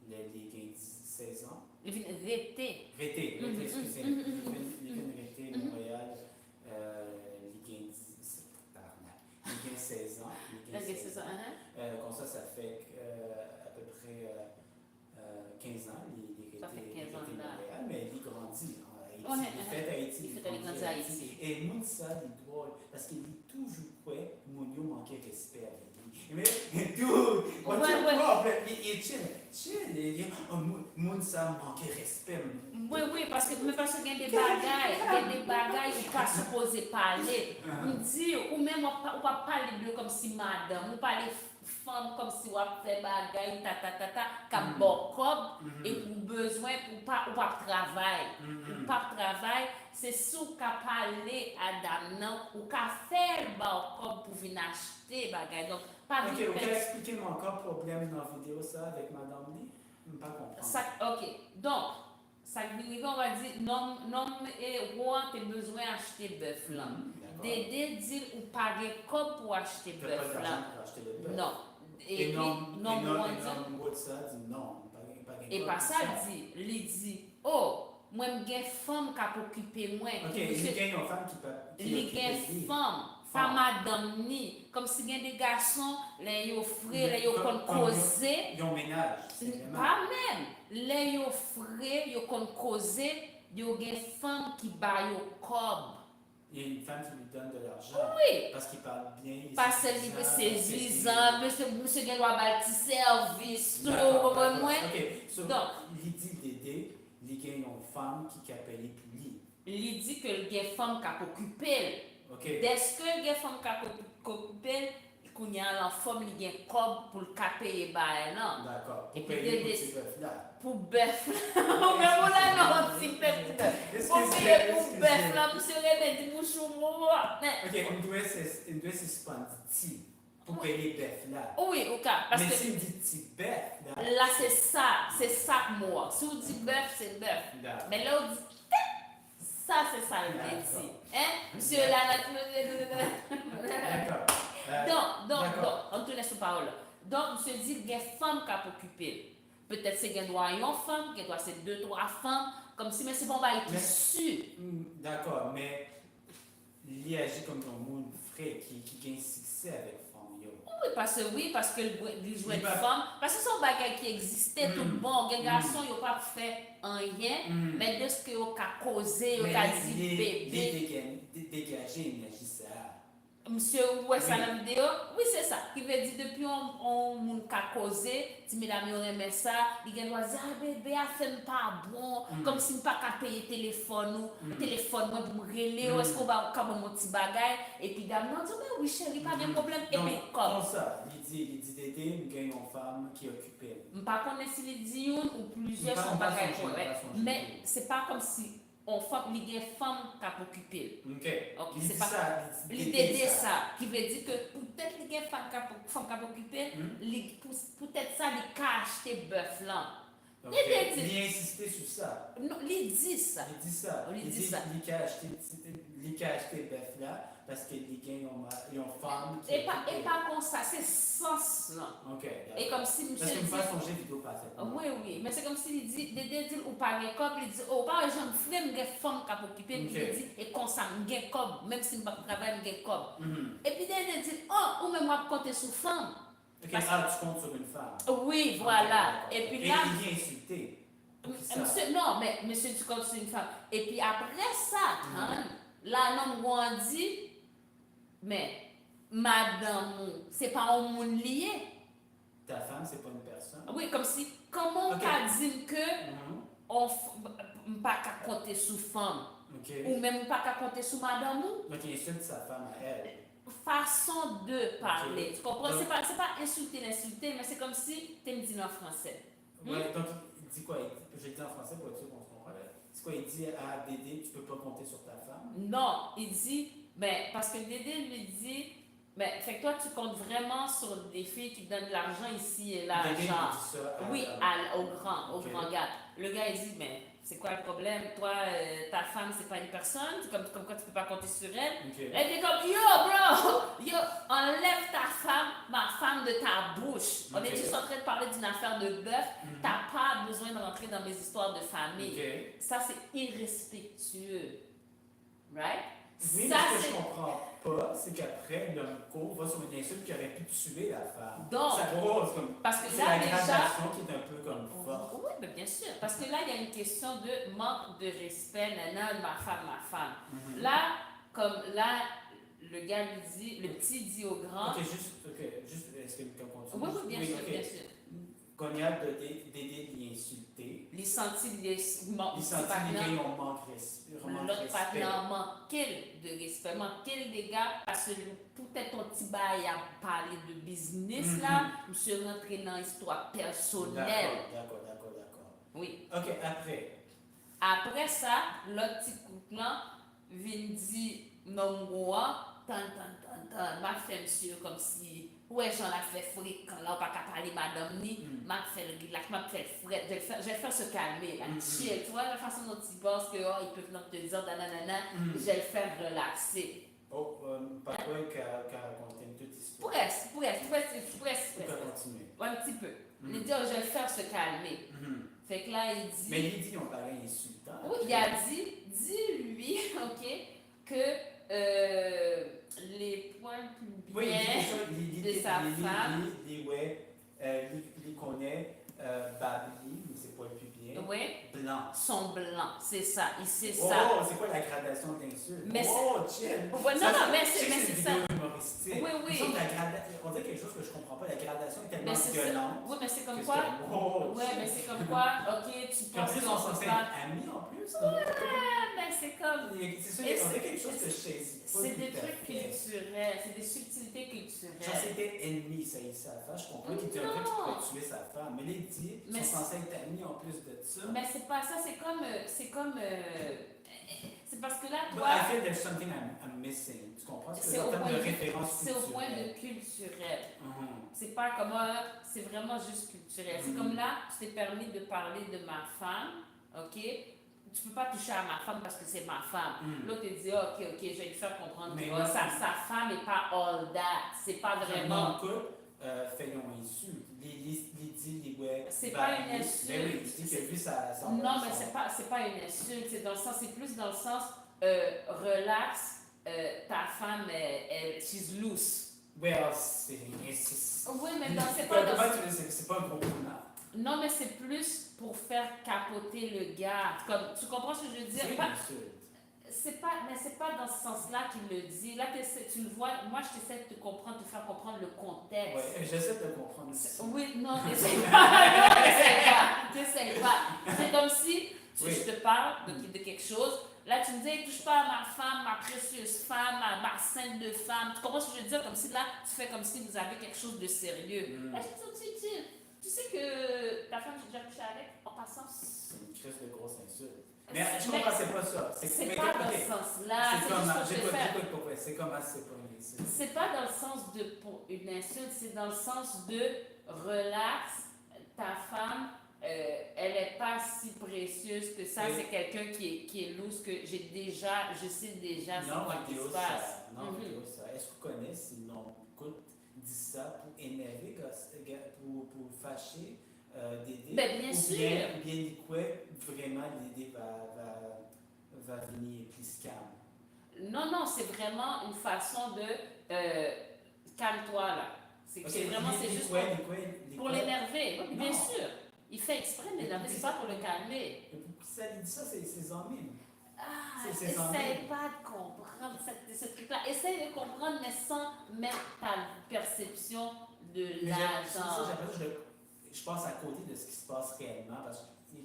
les 16 ans. Livin Rété. Excusez. Livin Rété Montréal, les 16 ans. Comme ça fait à peu près 15 ans, Ça fait 15 ans Montréal, mais il grandit en Ouais, Haïti. Il fait Haïti. Il fait grandi à Haïti. Et nous, ça, il doit, parce qu'il dit toujours quoi, Mounio manquait respect avec lui. Mais, dude, what's your problem? Il chill. Il dit, moun ça manquait respect. Oui, parce que il y a des bagailles où pas supposé parler. On dit, ou même on pas parler de comme si madame, on parler femme comme si on fait bagaille, comme bokob, et pour besoin, pour pas travail. Pour pas travail, c'est sous qu'à parler à dame, non, ou qu'à faire bokob pour venir acheter bagaille. Donc, pas ok, vous pouvez expliquer encore le problème dans la vidéo, ça, avec madame Lee? Je ne pas comprendre. Ok, donc, ça veut dire, on va dire, non et roi, tu as besoin d'acheter bœuf là. Dédé dit, ou pas de cop pour acheter bœuf là. Non. Et non, et pas ça dit, il dit, oh, moi, j'ai une femme qui a occupé moi. Ok, il y a une femme qui a une femme. Pas madame ni, comme si il y a des garçons, les yo frères, les yo kon causer. Ils ont ménage. Pas même. Les yo frères, yo kon causer, yo gen femme qui ba yo cob. Il y a une femme qui lui donne de l'argent. Oui. Parce qu'il parle bien. Parce qu'il veut séduisant, monsieur gen doit bâtir service, tout, moi. Ok, donc, il dit Dédé, il y a une femme qui appelle pour lui. Il dit que il y a une femme qui a occupé. Okay. Dès que les femmes qui occupent, il y a une femme qui a un cob pour le payer. D'accord. Et puis, pour bœuf. Mais on a non, si bœuf. Pour bœuf, là, monsieur Révé, dit bouchon. Ok, on doit suspendre petit pour payer bœuf là. Oui, ok. Parce mais que si on dit petit bœuf là, c'est ça moi. Si on dit bœuf, c'est bœuf. Mais là, on dit ça, c'est ça le métier. Hein? Monsieur là, donc, on te laisse parole. Donc, monsieur dit qu'il y a des femmes qui ont occupé. Peut-être c'est qu'il y a une femme, qu'il y a 2-3 femmes, comme si, mais c'est bon, il est sûr. D'accord, mais il agit comme un monde frais qui gagne succès avec femme. Oui, parce que il jouait de femme. Parce que c'est un bagage qui existait tout bon. Les garçons, ils n'ont pas fait rien, mais de ce qu'ils ont causé, ils ont dit bébé. Dégager l'énergie, ça. Monsieur, ouais, ça dans la vidéo? Oui, c'est ça. Qui veut dire depuis on a causé, si mesdames ont aimé ça, ils vont dire, ah bébé, a fait pas bon, comme si on pas qu'à payer téléphone, téléphone, moi, pour me relayer, est-ce qu'on va comme un petit bagage, et puis dame, non, mais oui, chérie, pas de problème, et puis comme. ça, il dit Dédé, il gagne une femme qui est occupée. Je ne sais pas si il dit une ou plusieurs sont pas mais c'est pas comme si on femme, il y a femme qui a occupé. Ok. Ok, Il c'est dit pas ça. l'idée ça, qui veut dire que peut-être il y a femme qui a occupé, peut-être ça, il a acheté bœuf là. Ok. L'idée dit. Il a insisté sur ça. Non, il dit ça. Il dit ça. Il Il dit dit ça. qu'il a acheté bœuf là parce que les gars ils ont femme qui Et pas comme ça, c'est sens là. Ok. Et comme si Parce monsieur que me dit. fasse songer vidéo parfaitement. Oui, oui, mais c'est comme s'il dit, Dédé dit, ou pas de cob, il dit, oh, par exemple, frère, j'ai femme qui a occupé, puis il dit, et comme ça, j'ai cob, même si je ne travaille pas, j'ai cob. Et puis Dédé dit, oh, ou même moi, compter sur femme. Ok, Parce- tu comptes sur une femme. Oui, voilà. Ok, Et puis et là. il vient insulter. Monsieur, non, mais monsieur, tu comptes sur une femme. Et puis après ça, hein, là, non, on dit, mais madame, c'est pas un monde lié. Ta femme, c'est pas une personne. Oui, comme si, comment on Ok. peut dire que on ne pas qu'à compter sur femme, Ok. ou même pas qu'à compter sur madame, Donc il insulte sa femme à elle. façon de parler. Ok. Tu comprends? Donc- C'est pas insulter, mais c'est comme si tu me dis en français. Ouais, donc il dit quoi? Je le dis en français pour être sûr qu'on se comprend. C'est quoi? Il dit à Dédé, tu peux pas compter sur ta femme? Non, il dit, ben, parce que Dédé lui dit, ben, fait que toi, tu comptes vraiment sur des filles qui donnent de l'argent ici et là, Dédé genre. dit ça à- Oui, au grand Ok. gars. Le gars, il dit, mais c'est quoi le problème? Toi, ta femme, c'est pas une personne, comme quoi tu peux pas compter sur elle. Ok. Elle dit comme, yo, bro, yo, enlève ta femme, ma femme de ta bouche. On Ok. est juste en train de parler d'une affaire de bœuf. T'as pas besoin de rentrer dans mes histoires de famille. Ok. Ça, c'est irrespectueux. Right? Oui, Ça, mais ce que c'est. je comprends pas, c'est qu'après, l'homme court va sur une insulte qui aurait pu tuer la femme. Donc, ça cause comme. Parce que C'est là, la déjà. gradation qui est un peu comme forte. Oui, mais bien sûr. Parce que là, il y a une question de manque de respect, nana, ma femme. Là, comme là, le gars lui dit, le petit dit au grand. Ok, juste, est-ce que quelqu'un continue? Oui, oui, bien sûr, ok. bien sûr. Cognat de Dédé l'y insulter. Les sentis, Il sentit les gars, ils ont manqué l'autre respect. partenaire manquait de respect, manquait des gars, parce que peut-être ton petit bail a parlé de business là, monsieur rentré dans l'histoire personnelle. D'accord. Oui. Ok, après. Après ça, l'autre petit couple là vient dire non moi, m'a fait monsieur comme si ouais j'en ai fait fréquent là, pas qu'à parler madame ni, m'a fait le relax, m'a fait fret, je vais faire se calmer, là, chill, tu vois la façon dont ils pensent que oh, ils peuvent non te dire nanana, je vais le faire relaxer. Oh, pas toi qui a raconté une petite histoire. Presque. Tu peux continuer. Un petit peu. Il dit, oh, je vais le faire se calmer. Fait que là, il dit. Mais il dit, on paraît insultant. Oui, il a dit, dis-lui, ok, que les poils pubiens de sa femme. Il connaît Babli, mais c'est pas le plus bien. Oui. Blanc. Sont blancs, c'est ça, il sait Oh, ça. c'est quoi la gradation d'insulte? Mais chill! Ouais, non, mais c'est ça. Humoristique. Oui. On dirait quelque chose que je comprends pas. La gradation est tellement Mais c'est violente. Oui, mais c'est comme que quoi. c'est- Ouais, mais c'est comme quoi, ok, tu Puis en penses plus, qu'on on se s'en fait parle. amis en plus. Mais c'est comme. C'est ça, Et on dirait c'est- quelque chose que je saisis pas. C'est tout des à trucs fait. culturels, c'est des subtilités Genre, culturelles. c'était ennemi, ça y est, sa femme. Je comprends qu'il était un truc qui pourrait tuer sa femme. Mais là, il dit, ils Mais sont censés être amis en plus de ça. Mais c'est pas ça, c'est comme. C'est parce que là, But toi. I feel there's something I'm missing. Tu comprends? Parce que C'est en au termes point de de- référence C'est au point culturelle. de culturel. Mhm. C'est pas comme. C'est vraiment juste culturel. C'est comme là, je t'ai permis de parler de ma femme, ok? Tu peux pas toucher à ma femme parce que c'est ma femme. L'autre te dit, ok, je vais lui faire comprendre Mais que non. sa femme n'est pas all that. C'est pas vraiment. Mon couple fait une insulte. Il dit, ouais. C'est pas une insulte. Mais oui, il dit que lui, ça. Non, mais c'est pas une insulte. C'est dans le sens, c'est plus dans le sens, relax, ta femme, she's loose. Well, c'est. Oui, mais non, c'est pas dans C'est pas un gros compliment. Non, mais c'est plus pour faire capoter le gars. Comme, tu comprends ce que je veux dire? C'est une Pas- insulte. mais c'est pas dans ce sens-là qu'il le dit. Là, tu le vois, moi, je t'essaie de te comprendre, de te faire comprendre le contexte. Ouais, j'essaie de comprendre aussi. Oui, non, t'essayes pas. Non, t'essayes pas. C'est comme si Oui. je te parle de quelque chose. Là, tu me dis, touche pas à ma femme, ma précieuse femme, ma sainte de femme. Tu comprends ce que je veux dire? Comme si là, tu fais comme si vous avez quelque chose de sérieux. Là, je te dis, tu sais que ta femme, j'ai déjà couché avec, en passant. C'est une crise de grosse insulte. Mais je comprends, c'est pas ça. C'est mais pas dans ok, ce sens-là. c'est C'est comme, juste pour te faire. j'écoute pourquoi, c'est comment c'est pas une insulte. C'est pas dans le sens de pour une insulte, c'est dans le sens de relax, ta femme, elle est pas si précieuse que ça, Oui. c'est quelqu'un qui est loose que je sais déjà c'est Non, quoi qui vidéo, se passe. ça. Non, Mhm. vidéo, ça. Est-ce que vous connaissez, sinon, écoute, dit ça pour énerver, pour fâcher Dédé? Ben, bien sûr. Ou bien, quoi, vraiment, Dédé va venir plus calme. Non, non, c'est vraiment une façon de calme-toi là. C'est Ok, vraiment, c'est juste pour l'énerver. Oui, bien Non. sûr. Il fait exprès de l'énerver, c'est pas pour le calmer. Et pour ça, il dit ça, c'est ses amis. Ah, C'est essaye pas de comprendre ce truc-là. Essaye de comprendre, mais sans mettre ta perception de Mais l'argent. je passe à côté de ce qui se passe réellement parce que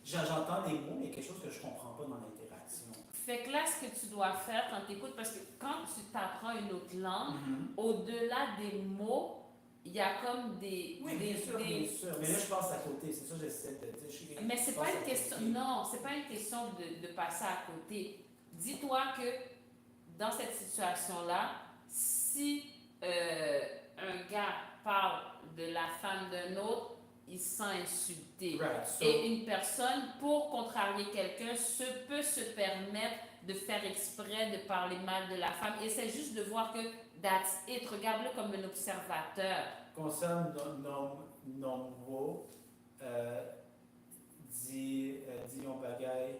j'entends des mots, mais il y a quelque chose que je comprends pas dans l'interaction. Fait que là, ce que tu dois faire quand tu écoutes, parce que quand tu t'apprends une autre langue, Mm-hmm. au-delà des mots, il y a comme des. Oui, bien sûr, bien sûr. Mais là, je passe à côté. C'est ça que j'essaie de dire. Mais c'est pas une question. Non, c'est pas une question de passer à côté. Dis-toi que dans cette situation-là, si un gars parle de la femme d'un autre, il se sent insulté. Right, so, Et une personne, pour contrarier quelqu'un, peut se permettre de faire exprès de parler mal de la femme. Et c'est juste de voir que that's it. Regarde-le comme un observateur. concerne nos mots, dit un bagaille.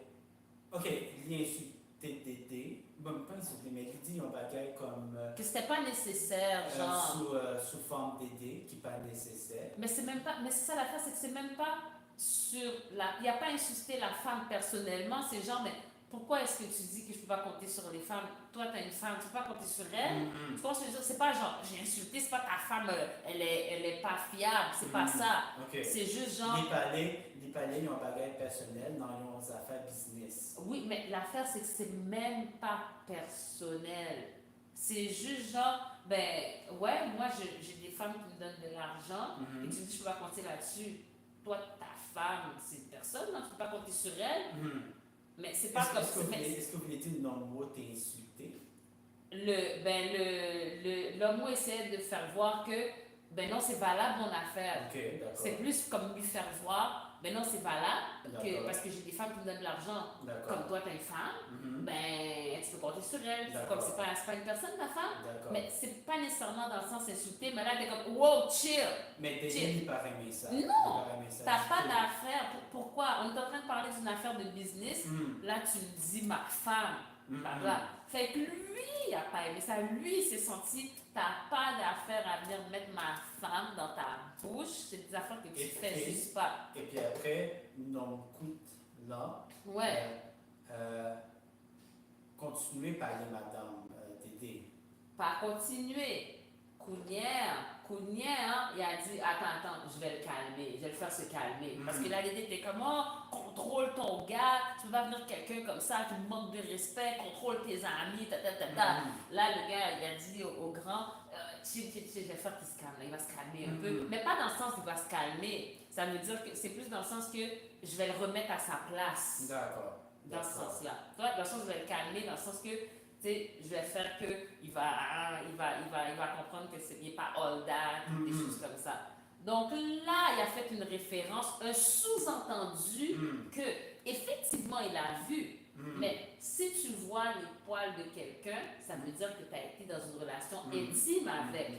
Ok, il insulte Dédé. Bon, pas insulté, mais il dit un bagaille comme. Que c'était pas nécessaire, genre. Sous forme Dédé, qui n'est pas nécessaire. Mais c'est même pas. Mais c'est ça l'affaire, c'est que c'est même pas sur la. Il n'y a pas insulté la femme personnellement. C'est genre, mais pourquoi est-ce que tu dis que je peux pas compter sur les femmes? Toi, tu as une femme, tu peux pas compter sur elle. Mm-hmm. Tu penses que c'est pas genre, j'ai insulté, c'est pas ta femme, elle est pas fiable, c'est pas ça. Okay. C'est juste genre. Les palais, ils ont un bagage personnel dans leurs affaires business. Oui, mais l'affaire, c'est que c'est même pas personnel. C'est juste genre, ben, ouais, moi, j'ai des femmes qui me donnent de l'argent, et tu me dis, je peux pas compter là-dessus. Toi, ta femme, c'est une personne, non, tu peux pas compter sur elle. Mais c'est pas comme ça. Est-ce que vous voulez dire non, moi, t'es insulté? L'homme essaie de faire voir que, ben non, c'est valable mon affaire. Okay, c'est plus comme lui faire voir, ben non, c'est valable, parce que j'ai des femmes qui me donnent de l'argent. Comme toi, tu as une femme, ben tu peux compter sur elle. Comme c'est pas une personne, ta femme. Mais c'est pas nécessairement dans le sens insulté, mais là, t'es comme, wow, chill. Mais déjà, il paraît aimer ça. Non, t'as pas d'affaire. Pourquoi? On est en train de parler d'une affaire de business. Là, tu me dis ma femme. Fait que lui, il a pas aimé ça. Lui, il s'est senti, t'as pas d'affaire à venir mettre ma femme dans ta bouche. C'est des affaires que tu fais juste pas. Et puis après, non, coûte là. Ouais. Continuez par les madame Dédé. Pas continuer. Counière, il a dit, attends, je vais le calmer, je vais le faire se calmer. Parce que là, l'idée était comme, oh, contrôle ton gars, tu peux pas venir quelqu'un comme ça qui manque de respect, contrôle tes amis, Là, le gars, il a dit au grand, je vais faire qu'il se calme, il va se calmer un peu. Mais pas dans le sens qu'il va se calmer. Ça veut dire que c'est plus dans le sens que je vais le remettre à sa place. D'accord. Dans ce sens-là. Dans le sens où je vais le calmer, dans le sens que je vais faire qu'il va comprendre que c'est bien pas all that, des choses comme ça. Donc là, il a fait une référence, un sous-entendu que effectivement il a vu, mais si tu vois les poils de quelqu'un, ça veut dire que tu as été dans une relation intime avec.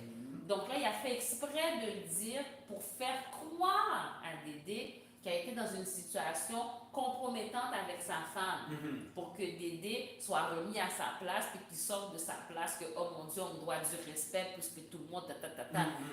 Donc là, il a fait exprès de le dire pour faire croire à Dédé qui a été dans une situation compromettante avec sa femme, pour que Dédé soit remis à sa place, puis qu'il sorte de sa place, que, oh mon Dieu, on me doit du respect, plus que tout le monde,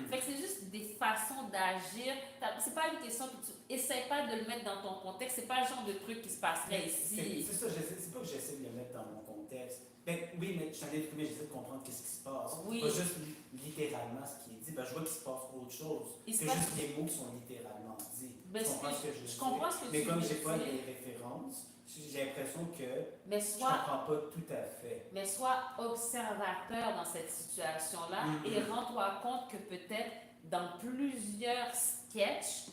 Fait que c'est juste des façons d'agir. C'est pas une question que tu essaies pas de le mettre dans ton contexte, c'est pas le genre de truc qui se passerait ici. C'est ça, c'est pas que j'essaie de le mettre dans mon contexte. Ben, oui, mais j'essaie de comprendre qu'est-ce qui se passe. Oui. Pas juste littéralement ce qui est dit. Ben, je vois qu'il se passe autre chose. C'est juste les mots qui sont littéralement dits. Ben, je comprends ce que tu mais comme veux j'ai pas dire. les références, j'ai l'impression que mais je comprends pas tout à fait. Mais sois observateur dans cette situation-là et rends-toi compte que peut-être dans plusieurs sketchs,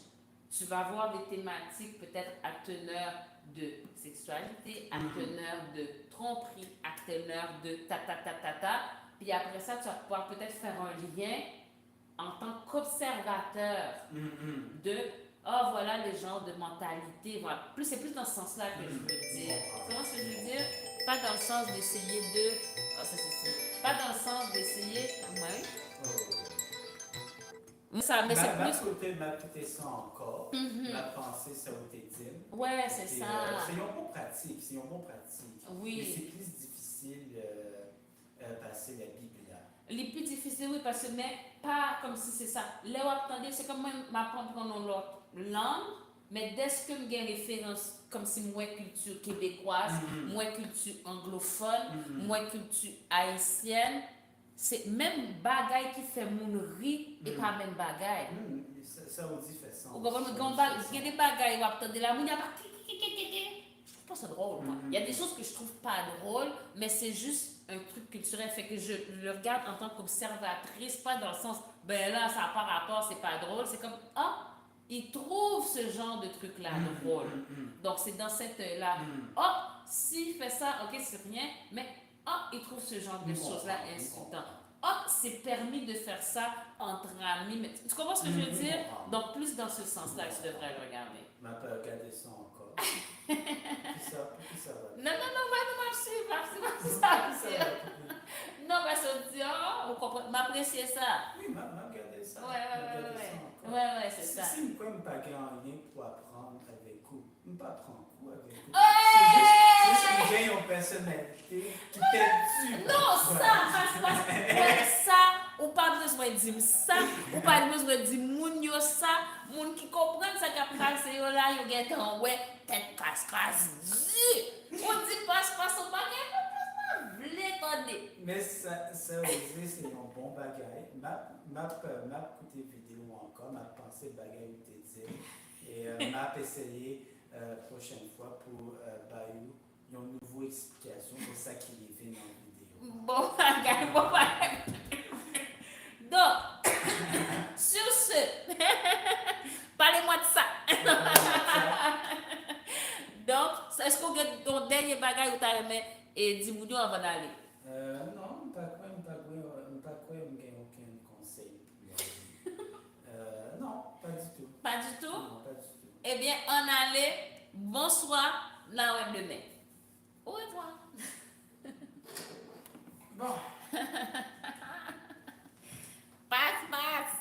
Tu vas avoir des thématiques peut-être à teneur de sexualité, à teneur de tromperie, à teneur de ta ta ta ta ta. Puis après ça, tu vas pouvoir peut-être faire un lien en tant qu'observateur de oh voilà les genres de mentalité. Voilà. C'est plus dans ce sens-là que je veux dire. Comment ce que je veux dire? Pas dans le sens d'essayer de. Oh, ça. Pas dans le sens d'essayer. Ouais. Ça, mais c'est plus. M'a coûté ça encore. Ma pensée, ça a été dit. Ouais, c'est ça. C'est un bon pratique. Oui. Mais c'est plus difficile passer la Bible là. Les plus difficiles, oui, parce que, mais pas comme si c'est ça. Là, vous attendez, c'est comme moi, m'apprendre dans l'autre langue, mais dès que j'ai une référence, comme si moi, culture québécoise, moi, culture anglophone, moi, culture haïtienne, c'est même bagaille qui fait mon riz et pas même bagaille. Ça aussi fait sens. Vous comprenez? Il y a des bagailles, vous attendez là, il y a pas. Je trouve pas ça drôle, moi. Il y a des choses que je trouve pas drôles, mais c'est juste un truc culturel, fait que je le regarde en tant qu'observatrice, pas dans le sens, ben là, ça n'a pas rapport, c'est pas drôle, c'est comme, ah, ils trouvent ce genre de truc-là drôle. Donc, c'est dans cette là, ah, s'il fait ça, ok, c'est rien, mais ah, ils trouvent ce genre de choses-là insultant. Ah, c'est permis de faire ça entre amis, mais tu comprends ce que je veux dire? Donc, plus dans ce sens-là que tu devrais le regarder. Je peux regarder ça encore. Puis ça va. Non, non, parce qu'on dit, oh, on comprend, m'apprécier ça. Oui, m'a regardé ça. Ouais, c'est ça. Si je ne pas rien pour apprendre avec vous, je ne pas apprendre quoi avec vous. C'est juste une personnalité qui t'aide. Non, ça, ou pas besoin de dire ça, ou pas besoin de dire moun yo ça, moun qui comprennent ça qui a passé yo là, yo get en ouais, tête casse-casse, on dit passe-passe au bagage, mais ça aussi, c'est un bon bagage. M'a écouté vidéo encore, m'a pensé bagage où t'es dit, et m'a essayé prochaine fois pour Bayou une nouvelle explication de ça qui est venu dans la vidéo. Bon bagage. Donc, sur ce, parlez-moi de ça. Donc, est-ce qu'on a ton dernier bagage où tu as aimé et dis-moi avant d'aller? Non, pas quoi, aucun conseil. Non, pas du tout. Pas du tout? Non, pas du tout. Eh bien, on allait. Bonsoir, la web demain. Au revoir. Bon. Passe.